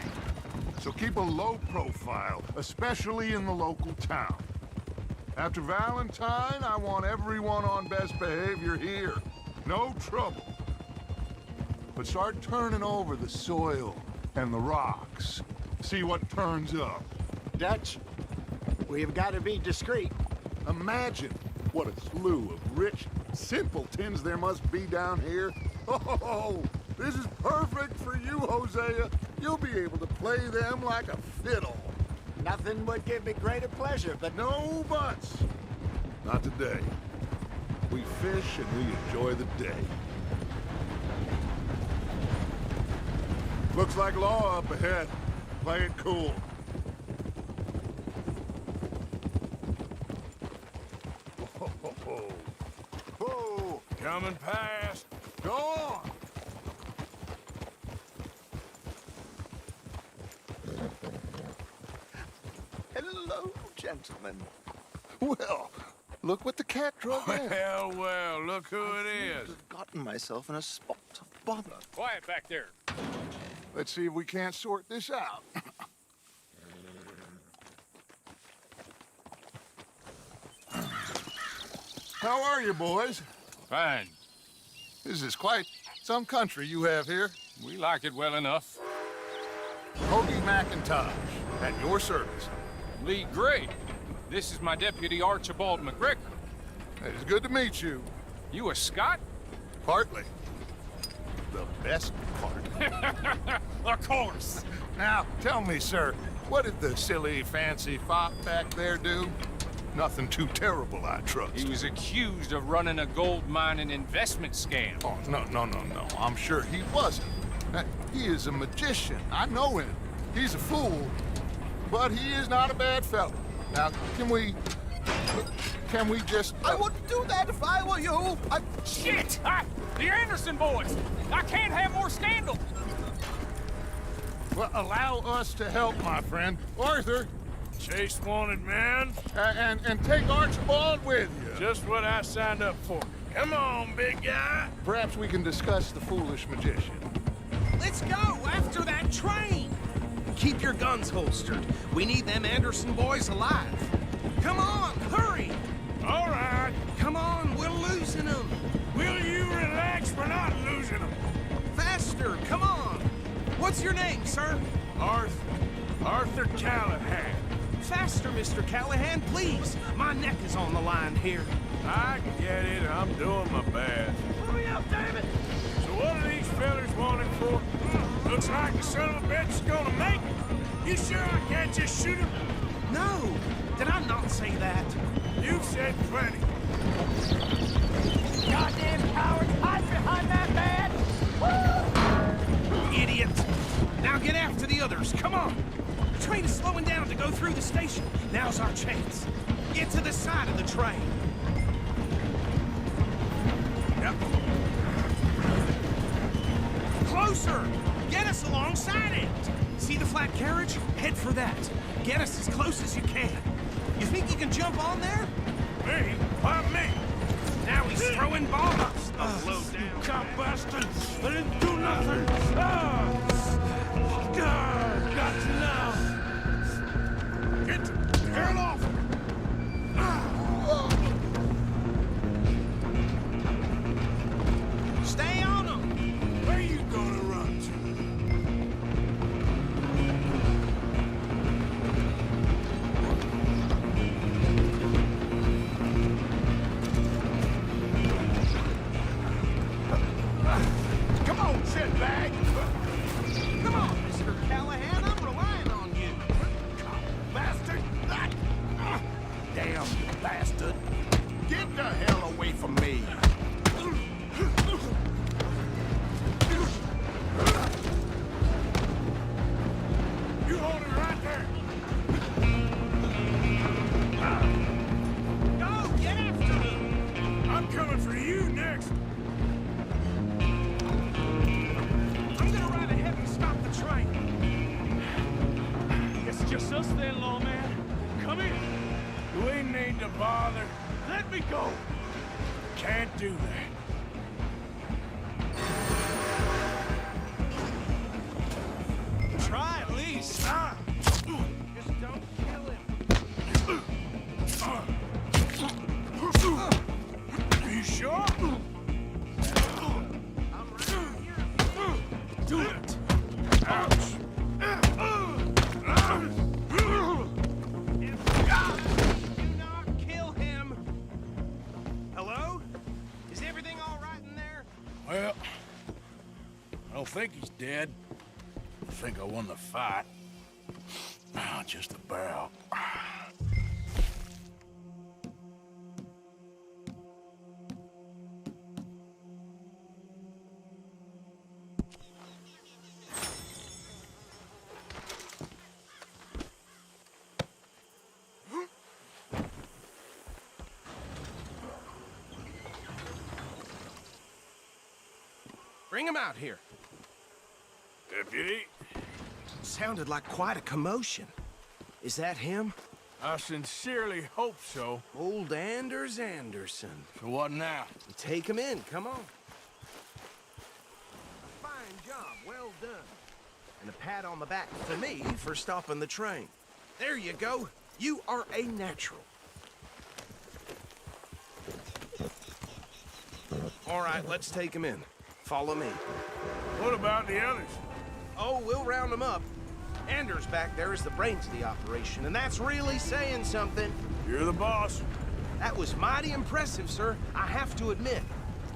So keep a low profile, especially in the local town. After Valentine, I want everyone on best behavior here. No trouble. But start turning over the soil and the rocks. See what turns up. Dutch, we've got to be discreet. Imagine what a slew of rich simpletons there must be down here. Oh, this is perfect for you, Hosea. You'll be able to play them like a fiddle. Nothing would give me greater pleasure, but... No buts. Not today. We fish and we enjoy the day. Looks like law up ahead. Play it cool. Whoa! Coming past. Go on! Hello, gentlemen. Well, look what the cat drug in. Well, look who it is. I've gotten myself in a spot of bother. Quiet back there. Let's see if we can't sort this out. How are you, boys? Fine. This is quite some country you have here. We like it well enough. Hoagie McIntosh, at your service. Lee Gray. This is my deputy, Archibald McGregor. It's good to meet you. You a Scot? Partly. The best part. Of course. Now, tell me, sir, what did the silly, fancy fop back there do? Nothing too terrible, I trust. He was accused of running a gold mining investment scam. Oh, no. I'm sure he wasn't. He is a magician. I know him. He's a fool, but he is not a bad fellow. Now, can we just... I wouldn't do that if I were you. Shit! The Anderson boys! I can't have more scandal! Well, allow us to help, my friend. Arthur, Chase wanted man. and take Archibald with you. Just what I signed up for. Come on, big guy. Perhaps we can discuss the foolish magician. Let's go after that train. Keep your guns holstered. We need them Anderson boys alive. Come on, hurry. All right. Come on, we're losing them. Will you relax? We're not losing them. Faster, come on. What's your name, sir? Arthur Callahan. Faster, Mr. Callahan, please. My neck is on the line here. I get it. I'm doing my best. Hurry up, damn it. So what are these fellas wanted for? Looks like the son of a bitch is gonna make it. You sure I can't just shoot him? No, did I not say that? You've said plenty. Goddamn cowards, hide behind that man! Woo! Idiot! Now get after the others, come on! The train is slowing down to go through the station. Now's our chance. Get to the side of the train. Yep. Closer! Get us alongside it! See the flat carriage? Head for that. Get us as close as you can. You think you can jump on there? Me? Why me? Now he's throwing bombs. Low down. Cop bastard! I didn't do nothing! Got to know! Get the hell off! Stay on him! Where you gonna run to? Come on, shitbag! Come on, Mr. Callahan, I'm relying on you. Bastard! Damn bastard! Get the hell away from me! You hold it right there! Go, get after him! I'm coming for you next! I'm gonna ride ahead and stop the train. Guess it's just us then, lawman. Come in. We need to bother. Let me go. Can't do that. Try at least. Just don't kill him. Are you sure? I'm right here. Do it! Ouch! Do not kill him. Hello? Is everything all right in there? Well, I don't think he's dead. I think I won the fight. Just about. Bring him out here. Deputy, Sounded like quite a commotion. Is that him? I sincerely hope so. Old Anders Anderson. So what now? Take him in, come on. A fine job, well done. And a pat on the back for me for stopping the train. There you go. You are a natural. All right, let's take him in. Follow me. What about the others? Oh, we'll round them up. Anders back there is the brains of the operation, and that's really saying something. You're the boss. That was mighty impressive, sir. I have to admit.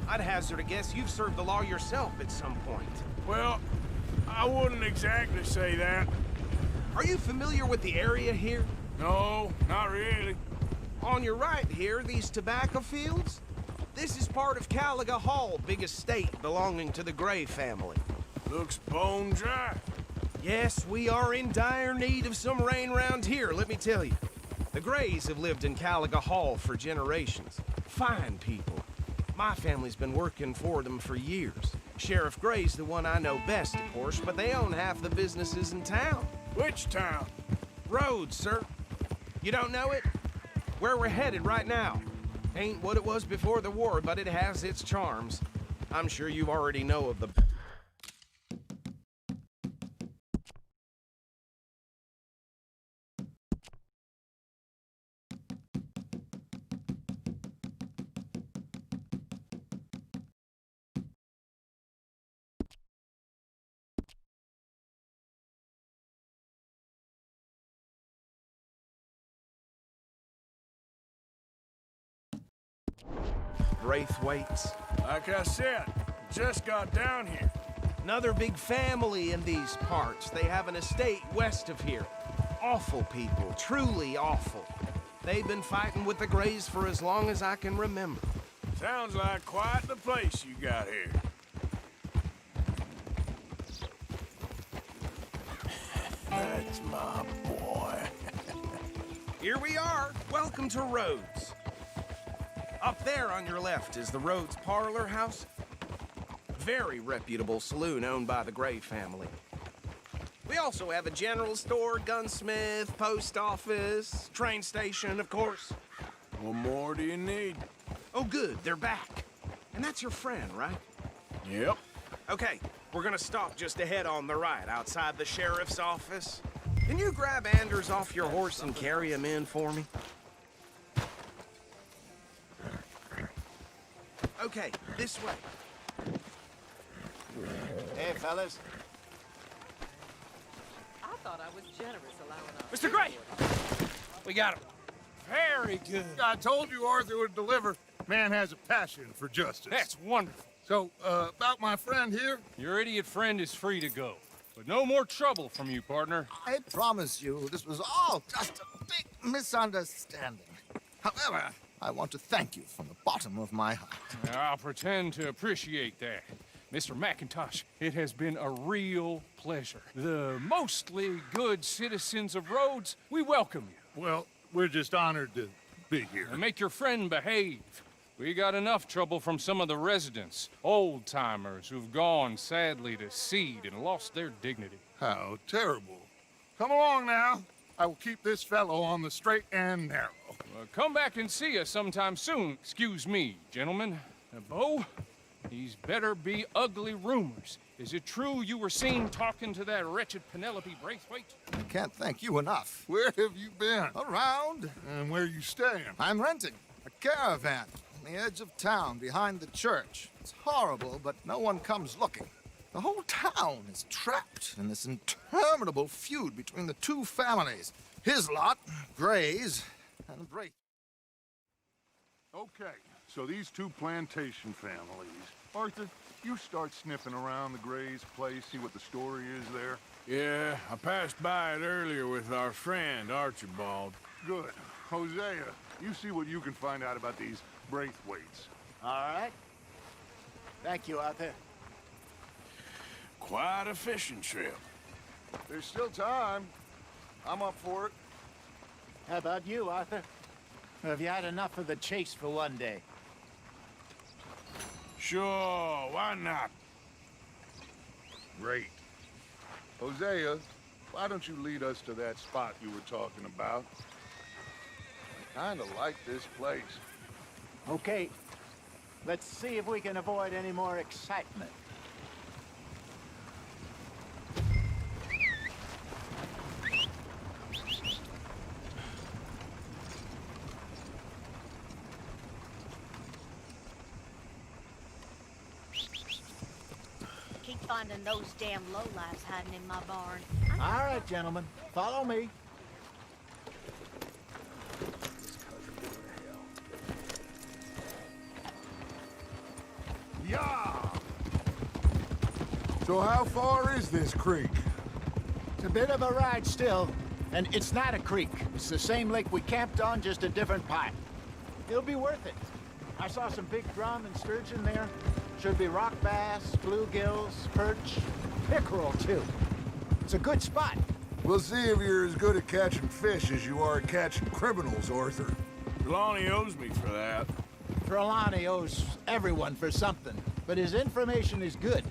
I'd hazard a guess you've served the law yourself at some point. Well, I wouldn't exactly say that. Are you familiar with the area here? No, not really. On your right here, these tobacco fields? This is part of Caliga Hall, big estate belonging to the Gray family. Looks bone dry. Yes, we are in dire need of some rain round here, let me tell you. The Grays have lived in Caliga Hall for generations. Fine people. My family's been working for them for years. Sheriff Gray's the one I know best, of course, but they own half the businesses in town. Which town? Rhodes, sir. You don't know it? Where we're headed right now. Ain't what it was before the war, but it has its charms. I'm sure you already know of the... Braithwaites. Like I said, just got down here. Another big family in these parts. They have an estate west of here. Awful people, truly awful. They've been fighting with the Grays for as long as I can remember. Sounds like quite the place you got here. That's my boy. Here we are. Welcome to Rhodes. Up there on your left is the Rhodes Parlor House. Very reputable saloon owned by the Gray family. We also have a general store, gunsmith, post office, train station, of course. What more do you need? Oh, good, they're back. And that's your friend, right? Yep. Okay, we're gonna stop just ahead on the right, outside the sheriff's office. Can you grab Anders off your horse and carry him in for me? Okay, this way. Hey, fellas. I thought I was generous allowing us. Mr. Gray! We got him. Very good. I told you Arthur would deliver. Man has a passion for justice. That's wonderful. So, about my friend here? Your idiot friend is free to go. But no more trouble from you, partner. I promise you, this was all just a big misunderstanding. However, I want to thank you from the bottom of my heart. I'll pretend to appreciate that. Mr. McIntosh, it has been a real pleasure. The mostly good citizens of Rhodes, we welcome you. Well, we're just honored to be here. And make your friend behave. We got enough trouble from some of the residents, old-timers who've gone, sadly, to seed and lost their dignity. How terrible. Come along now. I will keep this fellow on the straight and narrow. Come back and see us sometime soon. Excuse me, gentlemen. Bo, these better be ugly rumors. Is it true you were seen talking to that wretched Penelope Braithwaite? I can't thank you enough. Where have you been? Around. And where you staying? I'm renting a caravan on the edge of town behind the church. It's horrible, but no one comes looking. The whole town is trapped in this interminable feud between the two families. His lot, Gray's, and Braith. Okay, so these two plantation families. Arthur, you start sniffing around the Gray's place, see what the story is there. Yeah, I passed by it earlier with our friend, Archibald. Good. Hosea, you see what you can find out about these Braithwaites. All right. Thank you, Arthur. Quite a fishing trip. There's still time. I'm up for it. How about you, Arthur? Have you had enough of the chase for one day? Sure, why not? Great. Hosea, why don't you lead us to that spot you were talking about? I kinda like this place. Okay. Let's see if we can avoid any more excitement. Keep finding those damn lowlifes hiding in my barn. All right, gentlemen. Follow me. Yeah! So how far is this creek? It's a bit of a ride still, and it's not a creek. It's the same lake we camped on, just a different pipe. It'll be worth it. I saw some big drum and sturgeon there. Should be rock bass, bluegills, perch, pickerel, too. It's a good spot. We'll see if you're as good at catching fish as you are at catching criminals, Arthur. Trelawney owes me for that. Trelawney owes everyone for something. but his information is good.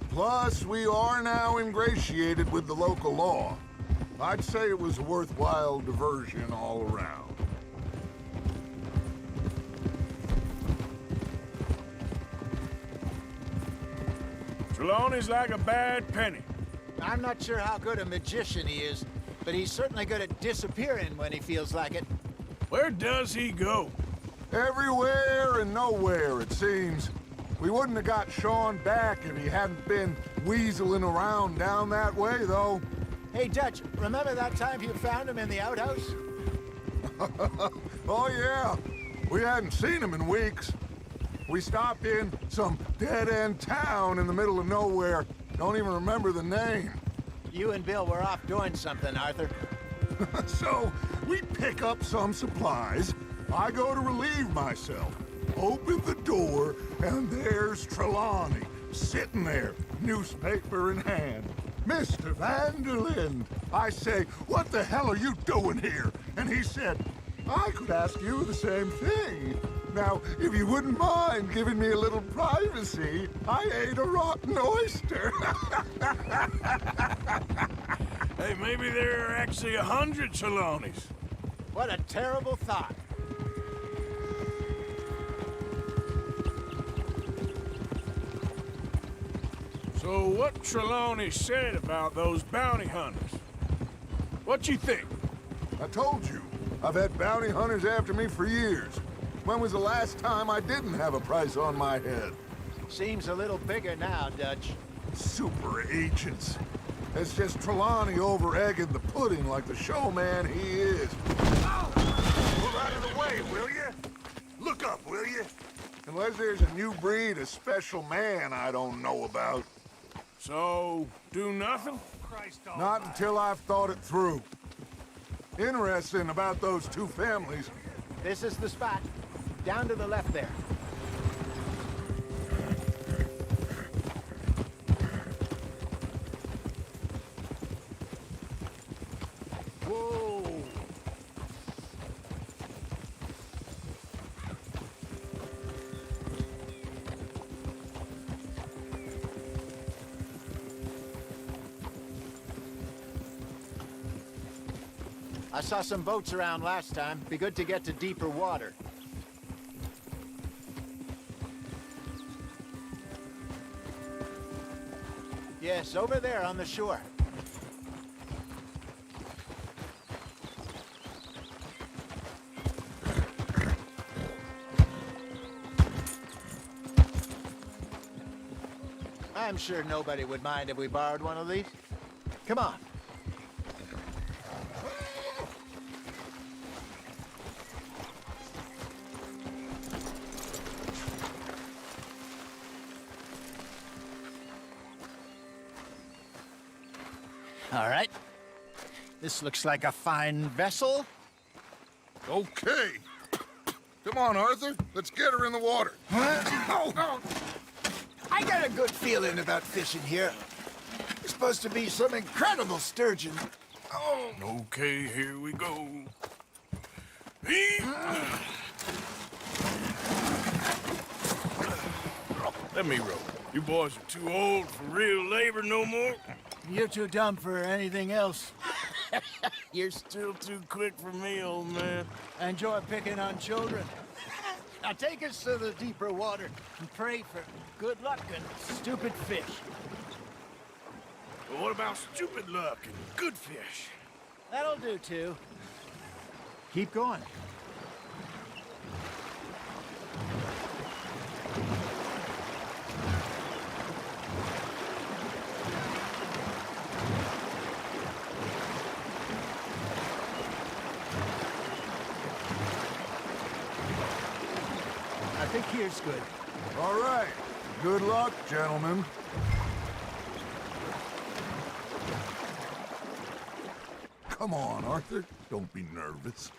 Plus, we are now ingratiated with the local law. I'd say it was a worthwhile diversion all around. Trelawney's like a bad penny. I'm not sure how good a magician he is, but he's certainly good at disappearing when he feels like it. Where does he go? Everywhere and nowhere, it seems. We wouldn't have got Sean back if he hadn't been weaseling around down that way, though. Hey, Dutch, remember that time you found him in the outhouse? Oh, yeah. We hadn't seen him in weeks. We stopped in some dead-end town in the middle of nowhere. Don't even remember the name. You and Bill were off doing something, Arthur. So, we pick up some supplies. I go to relieve myself. Open the door, and there's Trelawney, sitting there, newspaper in hand. Mr. Vanderlyn. I say, what the hell are you doing here? And he said, I could ask you the same thing. Now, if you wouldn't mind giving me a little privacy, I ate a rotten oyster. Hey, maybe there are actually 100 Trelawneys. What a terrible thought. So what Trelawney said about those bounty hunters? What you think? I told you, I've had bounty hunters after me for years. When was the last time I didn't have a price on my head? Seems a little bigger now, Dutch. Super agents. It's just Trelawney over-egging the pudding like the showman he is. Oh! Move out of the way, will you? Look up, will you? Unless there's a new breed of special man I don't know about. So, do nothing? Not until I've thought it through. Interesting about those two families. This is the spot. Down to the left there. Whoa! I saw some boats around last time. Be good to get to deeper water. Yes, over there on the shore. I'm sure nobody would mind if we borrowed one of these. Come on. All right. This looks like a fine vessel. Okay. Come on, Arthur. Let's get her in the water. Oh. I got a good feeling about fishing here. There's supposed to be some incredible sturgeon. Oh. Okay, here we go. Let me row. You boys are too old for real labor no more. You're too dumb for anything else. You're still too quick for me, old man. I enjoy picking on children. Now take us to the deeper water and pray for good luck and stupid fish. But what about stupid luck and good fish? That'll do, too. Keep going. I think here's good. All right. Good luck, gentlemen. Come on, Arthur. Don't be nervous.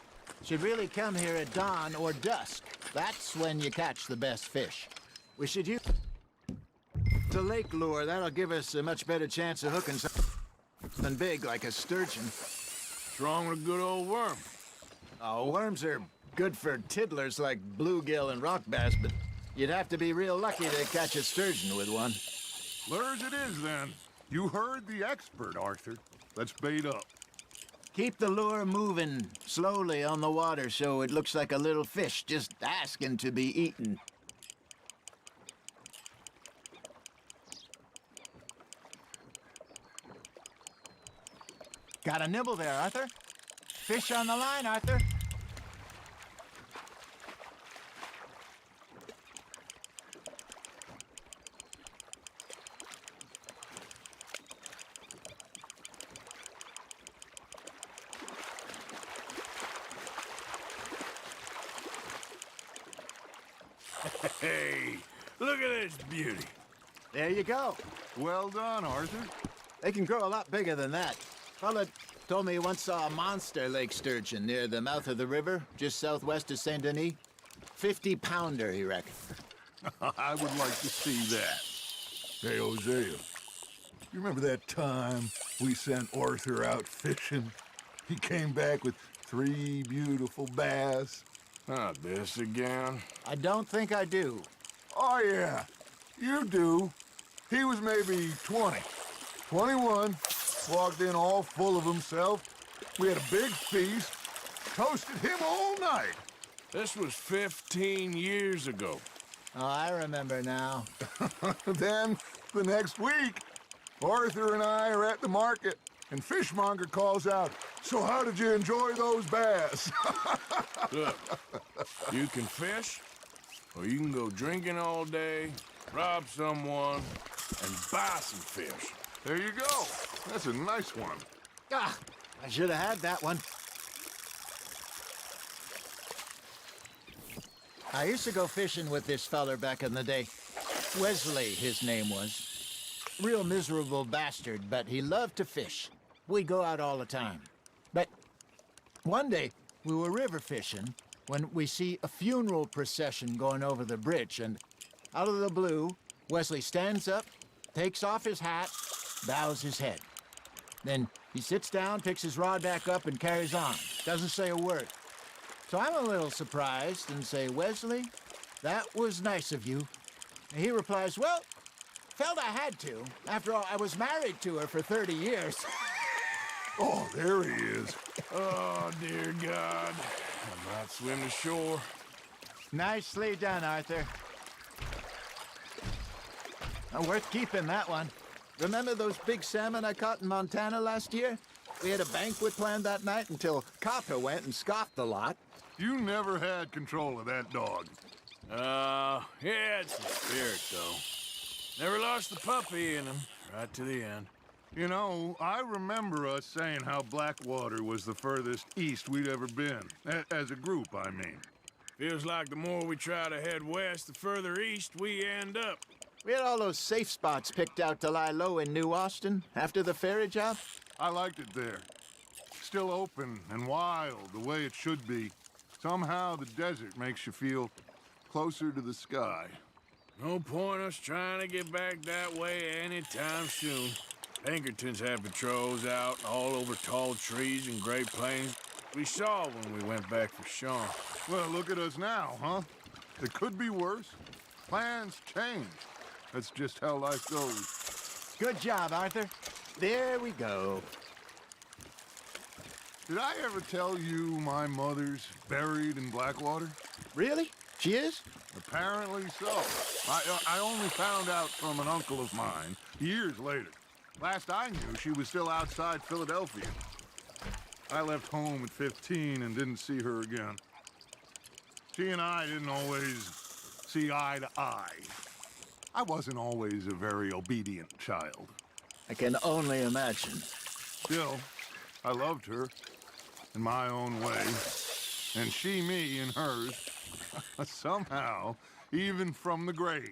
Should really come here at dawn or dusk. That's when you catch the best fish. We should use the lake lure. That'll give us a much better chance of hooking something big like a sturgeon. What's wrong with a good old worm? Oh, worms are good for tiddlers like bluegill and rock bass, but You'd have to be real lucky to catch a sturgeon with one. Lures it is, then. You heard the expert, Arthur. Let's bait up. Keep the lure moving slowly on the water so it looks like a little fish just asking to be eaten. Got a nibble there, Arthur. Fish on the line, Arthur. Hey, look at this beauty. There you go. Well done, Arthur. They can grow a lot bigger than that. Fella told me he once saw a monster lake sturgeon near the mouth of the river, just southwest of Saint Denis. 50-pounder, he reckoned. I would like to see that. Hey, Hosea, you remember that time we sent Arthur out fishing? He came back with 3 beautiful bass. Not this again. I don't think I do. Oh, yeah, you do. He was maybe 20, 21, walked in all full of himself. We had a big feast, toasted him all night. This was 15 years ago. Oh, I remember now. Then, the next week, Arthur and I are at the market, and Fishmonger calls out, "So how did you enjoy those bass?" Look, you can fish, or you can go drinking all day, rob someone, and buy some fish. There you go. That's a nice one. Ah, I should have had that one. I used to go fishing with this feller back in the day. Wesley, his name was. Real miserable bastard, but he loved to fish. We'd go out all the time. But one day, we were river fishing when we see a funeral procession going over the bridge, and out of the blue, Wesley stands up, takes off his hat, bows his head. Then he sits down, picks his rod back up, and carries on. Doesn't say a word. So I'm a little surprised and say, "Wesley, that was nice of you." And he replies, "Well, felt I had to. After all, I was married to her for 30 years. Oh, there he is. Oh, dear God. I might swim to shore. Nicely done, Arthur. Worth keeping, that one. Remember those big salmon I caught in Montana last year? We had a banquet planned that night until Copper went and scoffed a lot. You never had control of that dog. He had some spirit, though. Never lost the puppy in him, right to the end. You know, I remember us saying how Blackwater was the furthest east we'd ever been. As a group, I mean. Feels like the more we try to head west, the further east we end up. We had all those safe spots picked out to lie low in New Austin after the ferry job. I liked it there. Still open and wild, the way it should be. Somehow the desert makes you feel closer to the sky. No point us trying to get back that way anytime soon. Pinkertons had patrols out all over tall trees and Great Plains. We saw when we went back for Sean. Well, look at us now, huh? It could be worse. Plans change. That's just how life goes. Good job, Arthur. There we go. Did I ever tell you my mother's buried in Blackwater? Really? She is? Apparently so. I only found out from an uncle of mine years later. Last I knew, she was still outside Philadelphia. I left home at 15 and didn't see her again. She and I didn't always see eye to eye. I wasn't always a very obedient child. I can only imagine. Still, I loved her in my own way, and she me in hers. Somehow, even from the grave,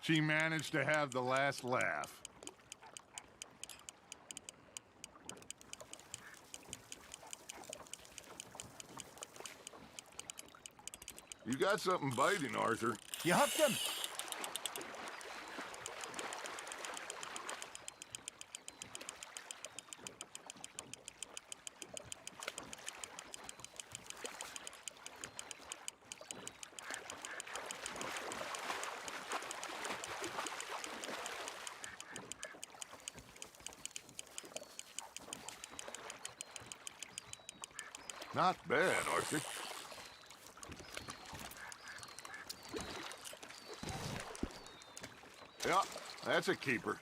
she managed to have the last laugh. You got something biting, Arthur. You hooked him. Not bad, Arthur. Yeah, that's a keeper.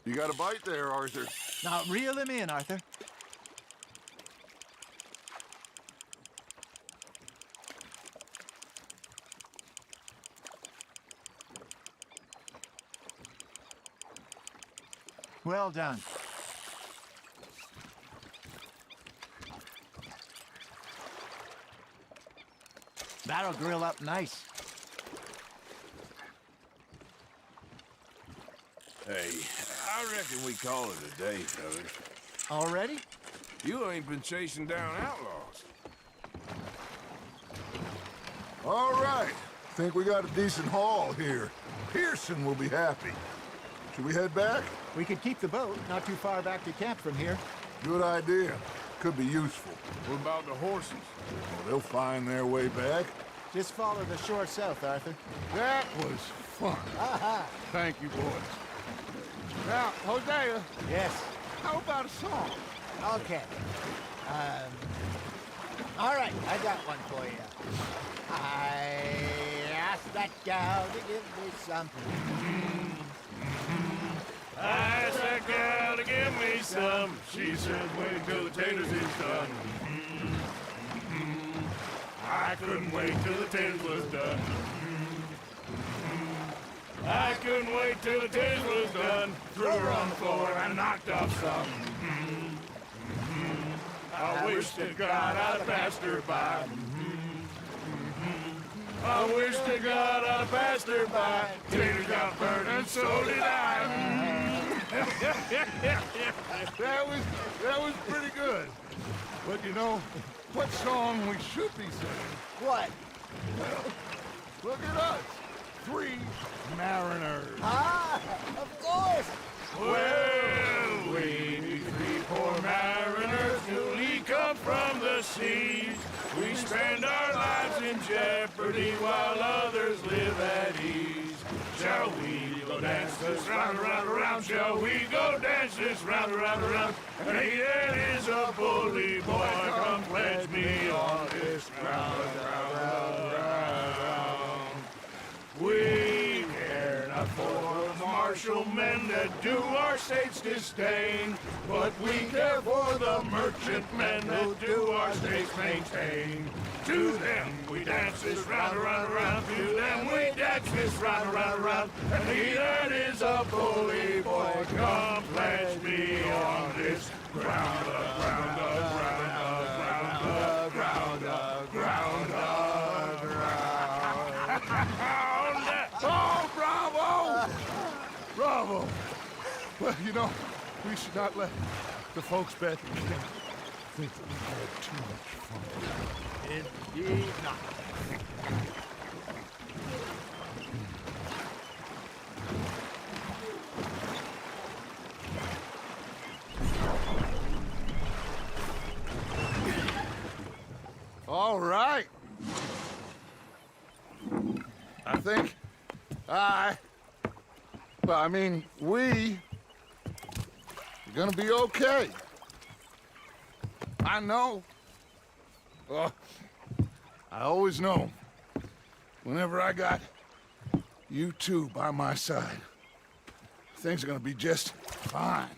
You got a bite there, Arthur. Now, reel him in, Arthur. Well done. That'll grill up nice. Hey, I reckon we call it a day, fellas. Already? You ain't been chasing down outlaws. All right. Think we got a decent haul here. Pearson will be happy. Should we head back? We could keep the boat not too far back to camp from here. Good idea. Could be useful. What about the horses? Well, they'll find their way back. Just follow the shore south, Arthur. That was fun. Aha! Thank you, boys. Now, Hosea. Yes. How about a song? Okay. All right, I got one for you. I asked that gal to give me something. I asked that gal to give me some. She said, wait till the taters is done. I couldn't wait till the taters was done. I couldn't wait till the taters was done. Threw her on the floor and knocked off some. I wish to God I'd passed her by. I wish to God I'd passed her by. Taters got burned and so did I. That was pretty good. But you know, what song we should be singing? What? Well, look at us. 3 mariners. Ah, of course. Well, we be 3 poor mariners newly come from the seas. We spend our lives in jeopardy while others live at ease. Shall we go dance this round, around, around? Shall we go dance this round, around, around? And he that is a bully boy, come pledge me on this ground, ground, ground. We care not for the martial men that do our states disdain, but we care for the merchant men that do our states maintain. To them we dance this round, around, around. To them we dance this round, around, around. And he that is a bully boy, come pledge me on this ground, ground, ground, ground, ground, ground, ground. Oh, bravo! Bravo! Well, you know, we should not let the folks back in camp think that we had too much fun. Indeed not. All right. I think we are gonna be okay. I know. I always know. Whenever I got you two by my side, things are gonna be just fine.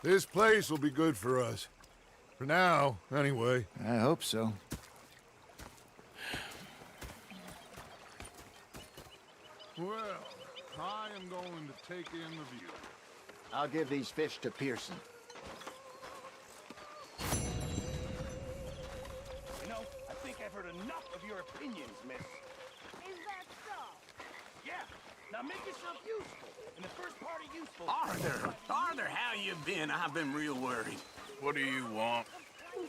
This place will be good for us. For now, anyway. I hope so. Well, I am going to take in the view. I'll give these fish to Pearson. You know, I think I've heard enough of your opinions, miss. Is that so? Yeah. Now make yourself useful. And the first part of useful... Arthur, how you been? I've been real worried. What do you want?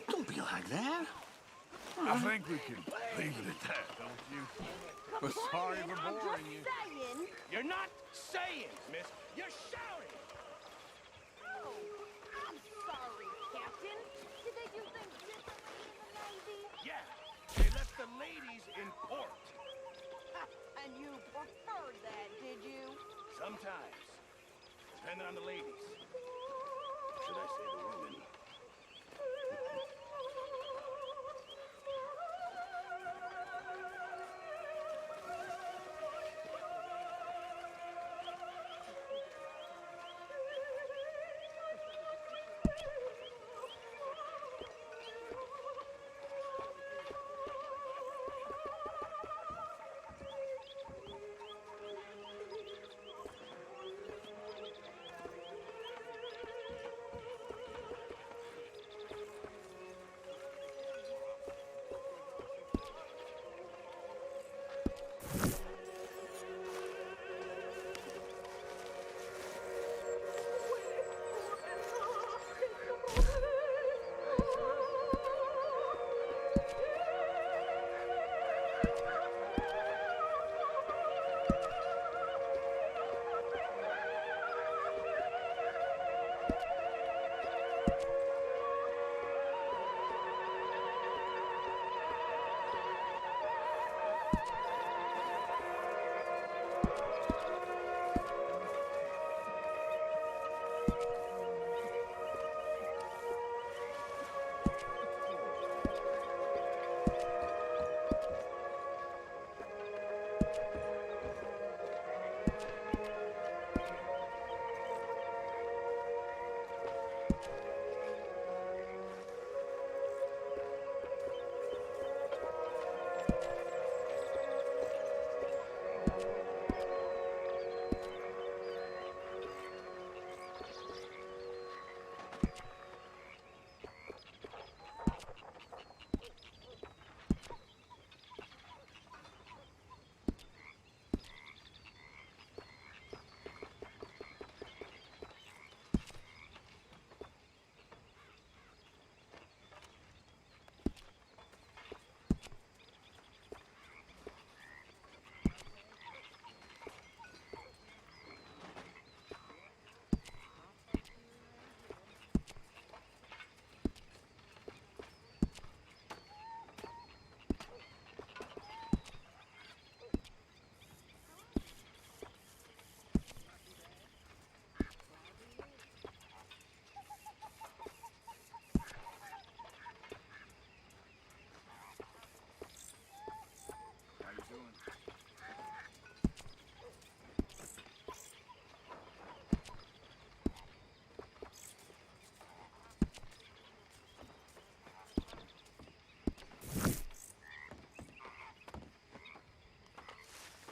Don't be like that. I think we can leave it at that, don't you? But sorry for boring you. Saying. You're not saying, miss. You're shouting. Oh, I'm sorry, Captain. Did they do things differently in the Navy? Yeah, they left the ladies in port. And you preferred that, did you? Sometimes, depending on the ladies. Should I say the women?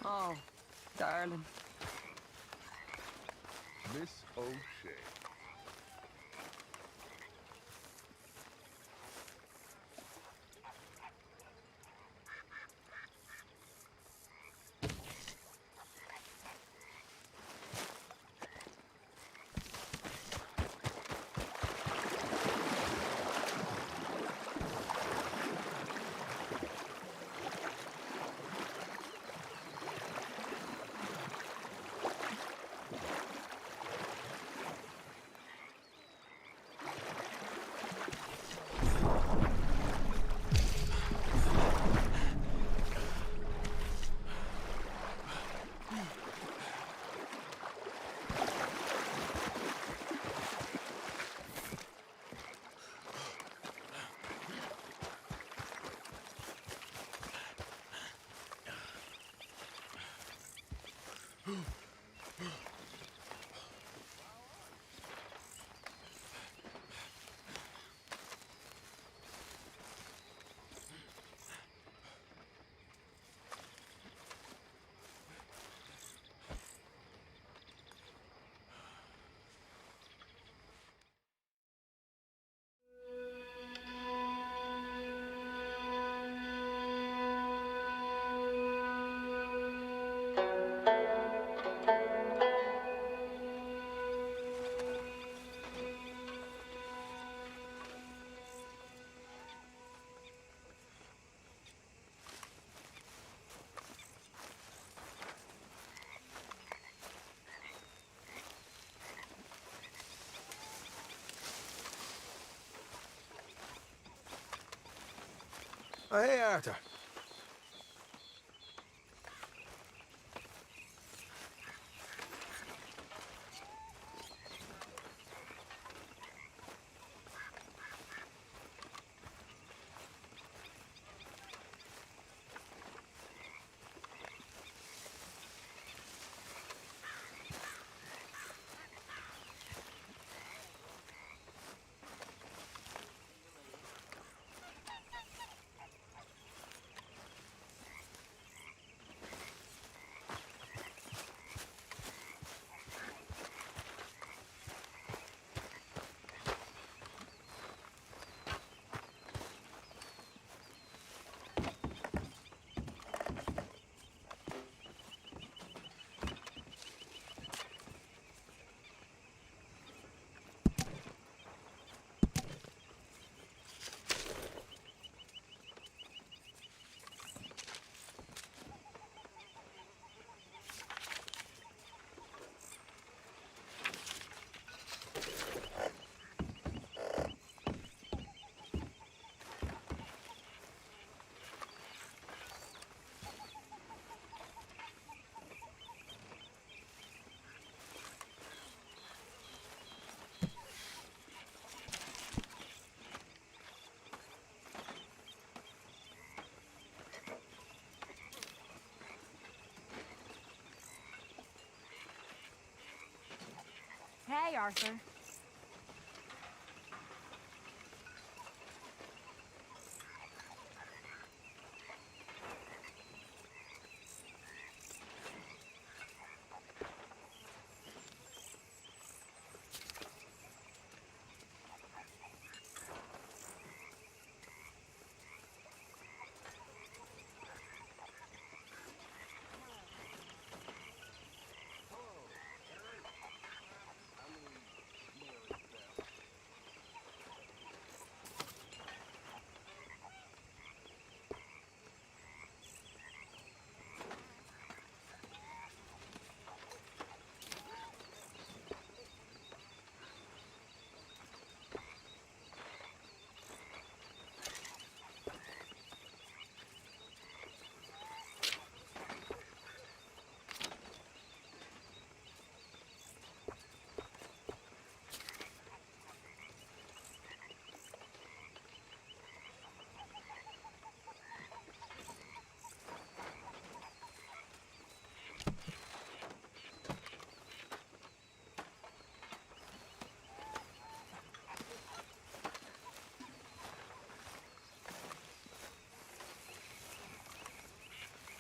Oh, darling. Miss O'Shea. Oh, hey, Arthur. Hey, Arthur.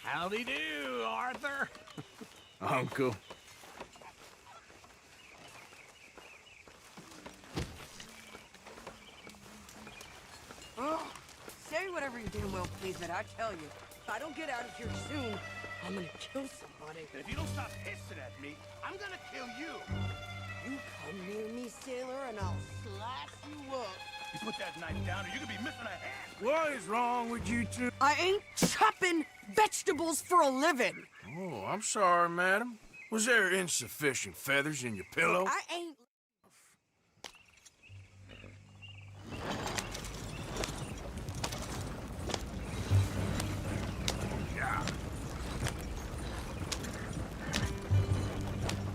Howdy do, Arthur. Uncle. Oh, say whatever you damn well please, but I tell you, if I don't get out of here soon, I'm gonna kill somebody. And if you don't stop hissing at me, I'm gonna kill you. You come near me, sailor, and I'll slice you up. You put that knife down or you could be missing a hand. What is wrong with you two? I ain't chopping vegetables for a living. Oh, I'm sorry, madam. Was there insufficient feathers in your pillow? I ain't...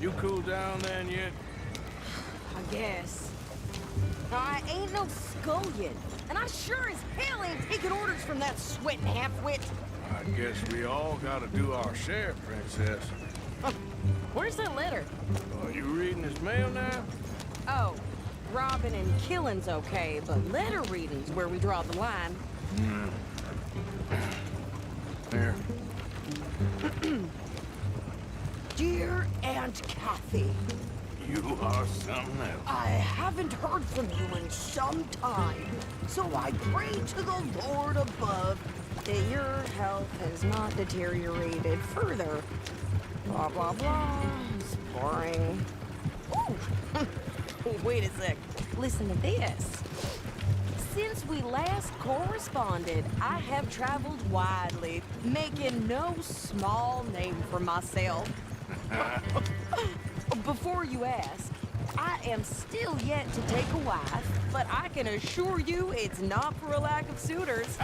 You cooled down then yet? I guess. I ain't no scullion, and I sure as hell ain't taking orders from that sweating half-wit. I guess we all gotta do our share, princess. Where's that letter? Are you reading his mail now? Oh, robbing and killing's okay, but letter reading's where we draw the line. Here. Dear Aunt Kathy, You are something else. I haven't heard from you in some time, so I pray to the Lord above that your health has not deteriorated further. Blah, blah, blah. It's boring. Ooh. Wait a sec. Listen to this. Since we last corresponded, I have traveled widely, making no small name for myself. Before you ask, I am still yet to take a wife, but I can assure you it's not for a lack of suitors.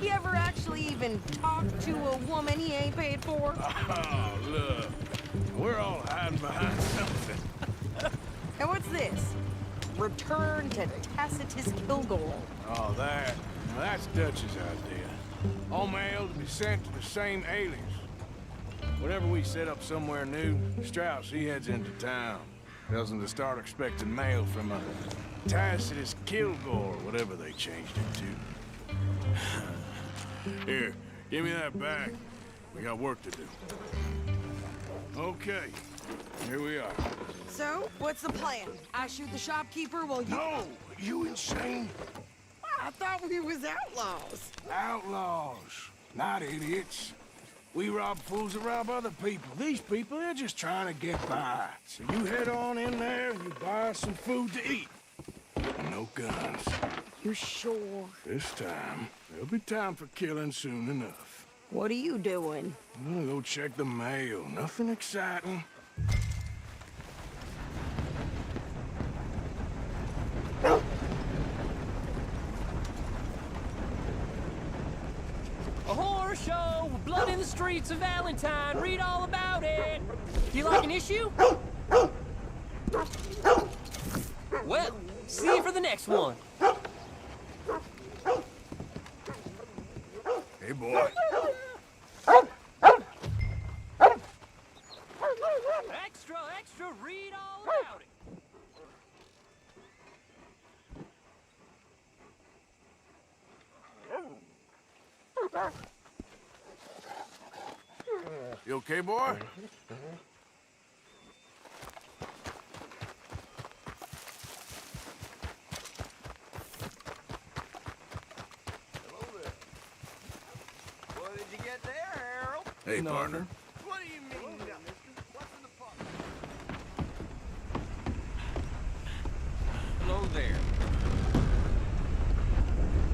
You ever actually even talk to a woman he ain't paid for? Oh, look. We're all hiding behind something. And what's this? Return to Tacitus Kilgore. Oh, that's Dutch's idea. All mail to be sent to the same alias. Whenever we set up somewhere new, Strauss, he heads into town. Tells them to start expecting mail from a Tacitus Kilgore, whatever they changed it to. Here, give me that back. We got work to do. Okay, here we are. So, what's the plan? I shoot the shopkeeper while you... No! You insane? I thought we was outlaws. Outlaws, not idiots. We rob fools that rob other people. These people, they're just trying to get by. So you head on in there and you buy some food to eat. No guns. You sure? This time, there'll be time for killing soon enough. What are you doing? I'm gonna go check the mail. Nothing exciting. A horror show with blood in the streets of Valentine. Read all about it. Do you like an issue? Well, see you for the next one. Hey, boy. Extra, extra, read all about it. You okay, boy? What did you get there, Harold? Hey, partner. What do you mean, mister? What's in the pocket? Hello there.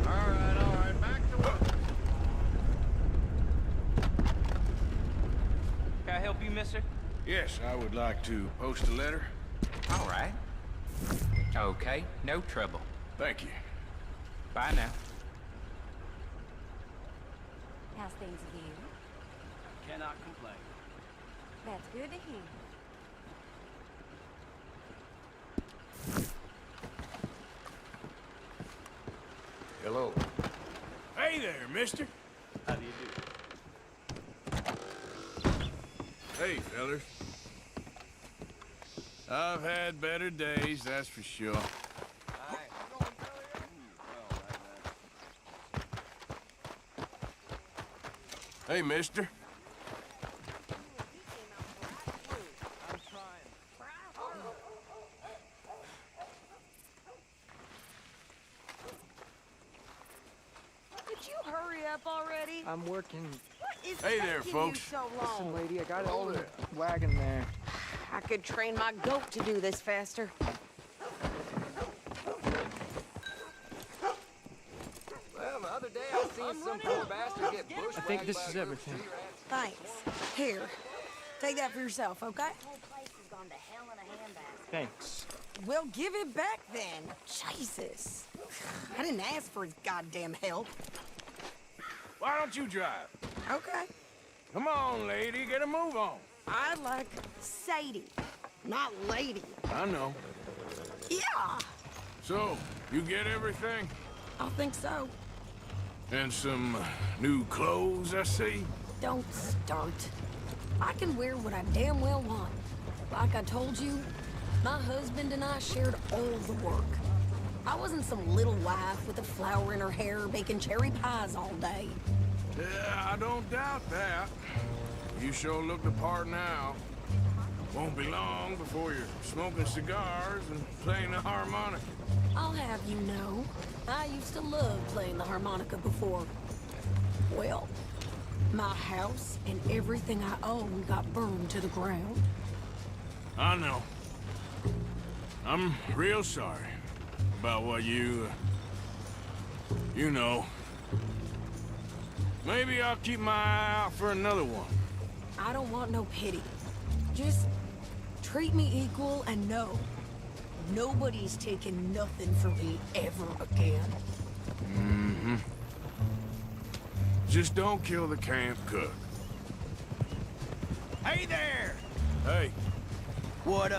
All right, back to work. Can I help you, mister? Yes, I would like to post a letter. All right. Okay, no trouble. Thank you. Bye now. How's things with you? Cannot complain. That's good to hear. Hello. Hey there, mister. How do you do? Hey, fellas. I've had better days, that's for sure. Hey, mister. Could you hurry up already? I'm working. What is Hey there, taking folks. you so long? Listen, lady, I got it all in the wagon there. I could train my goat to do this faster. Well, the other day I seen some poor bastard get bushwhacked. I think this by a is group of everything. tree rats. Thanks. Here. Take that for yourself, okay? The whole place has gone to hell in a handbasket. Thanks. Well, give it back then. Jesus. I didn't ask for his goddamn help. Why don't you drive? Okay. Come on, lady, get a move on. I like Sadie, not lady. I know. Yeah, So, you get everything? I think so. And some new clothes, I see? Don't start. I can wear what I damn well want. Like I told you, my husband and I shared all the work. I wasn't some little wife with a flower in her hair baking cherry pies all day. Yeah, I don't doubt that. You sure look the part now. Won't be long before you're smoking cigars and playing the harmonica. I'll have you know, I used to love playing the harmonica before. Well, my house and everything I own got burned to the ground. I know. I'm real sorry about what you know. Maybe I'll keep my eye out for another one. I don't want no pity. Just treat me equal, and no, nobody's taking nothing from me ever again. Mm-hmm. Just don't kill the camp cook. Hey there! Hey, What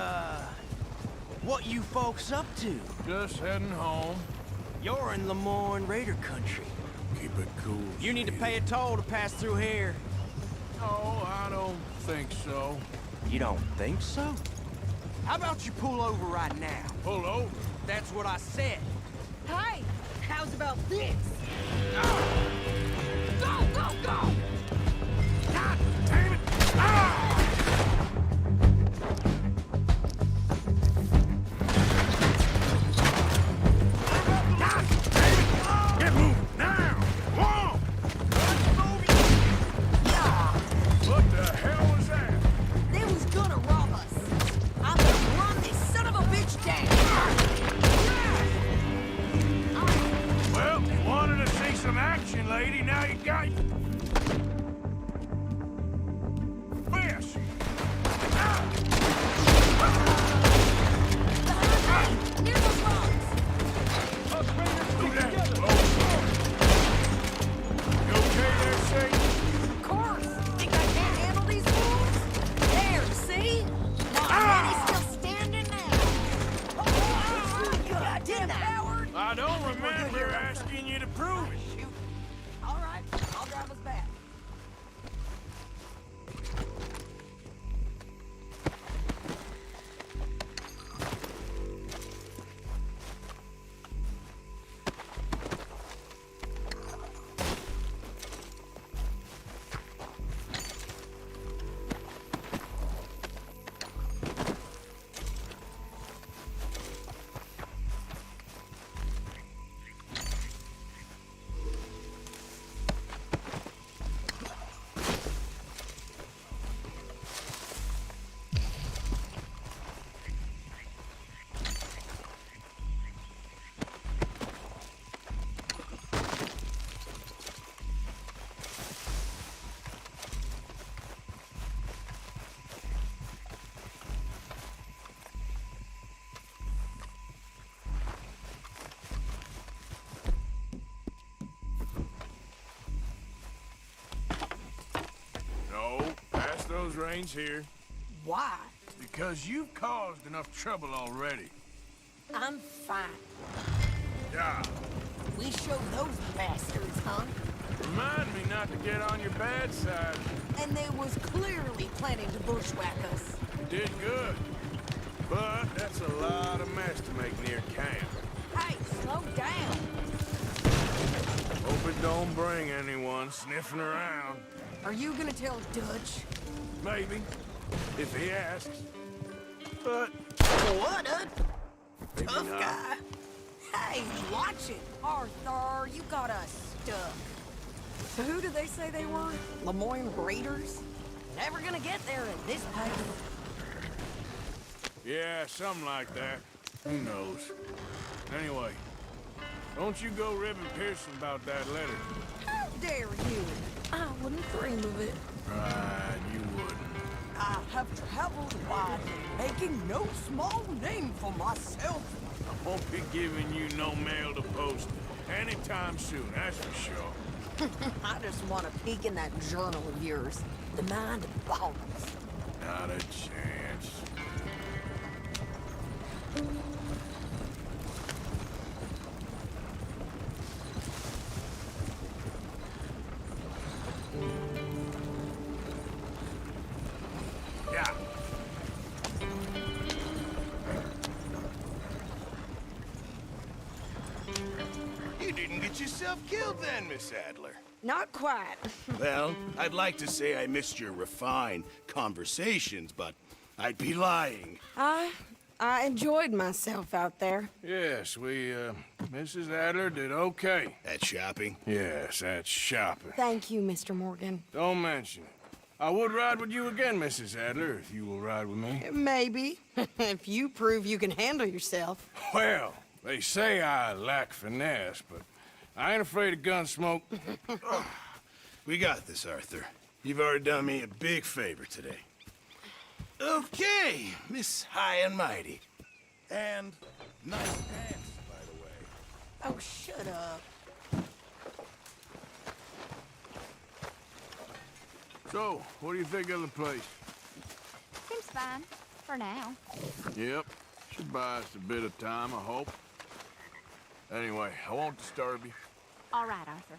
you folks up to? just heading home. You're in Lemoyne Raider country. Keep it cool. You need to pay a toll to pass through here. No, I don't think so. You don't think so? How about you pull over right now? Pull over? That's what I said. Hey, how's about this? Go, go, go! God damn it! Ah! God damn it! Get moving now! Come on! What the hell was that? They was gonna rob us. I'm gonna run this son of a bitch down. Well, you wanted to see some action, lady. Now you got... Fish! Near those rocks. Who that? You okay there, Sadie? Of course. Think I can't handle these fools? There, see? My money's still standing now. Oh, goddamn coward! I don't remember asking you to prove it. All right, I'll drive us back. No, pass those reins here. Why? Because you've caused enough trouble already. I'm fine. Yeah. We showed those bastards, huh? Remind me not to get on your bad side. And they was clearly planning to bushwhack us. Did good. But that's a lot of mess to make near camp. Hey, slow down. Hope it don't bring anyone sniffing around. Are you gonna tell Dutch? Maybe. If he asks. But... What a maybe tough not. guy. Hey, watch it. Arthur, you got us stuck. So who did they say they were? Lemoyne Raiders? Never gonna get there at this pace. Yeah, something like that. Who knows? Anyway, don't you go ribbing Pearson about that letter. How dare you? I wouldn't dream of it. Right, you wouldn't. I have traveled widely, making no small name for myself. I won't be giving you no mail to post anytime soon, that's for sure. I just want to peek in that journal of yours. The mind boggles. Not a chance. Yeah. You didn't get yourself killed then, Miss Adler. Not quite. Well, I'd like to say I missed your refined conversations, but I'd be lying. I enjoyed myself out there. Yes, Mrs. Adler did okay. At shopping? Yes, that's shopping. Thank you, Mr. Morgan. Don't mention it. I would ride with you again, Mrs. Adler, if you will ride with me. Maybe. If you prove you can handle yourself. Well, they say I lack finesse, but I ain't afraid of gun smoke. We got this, Arthur. You've already done me a big favor today. Okay, Miss High and Mighty. And nice pants, by the way. Oh, shut up. So, what do you think of the place? Seems fine. For now. Yep. Should buy us a bit of time, I hope. Anyway, I won't disturb you. All right, Arthur.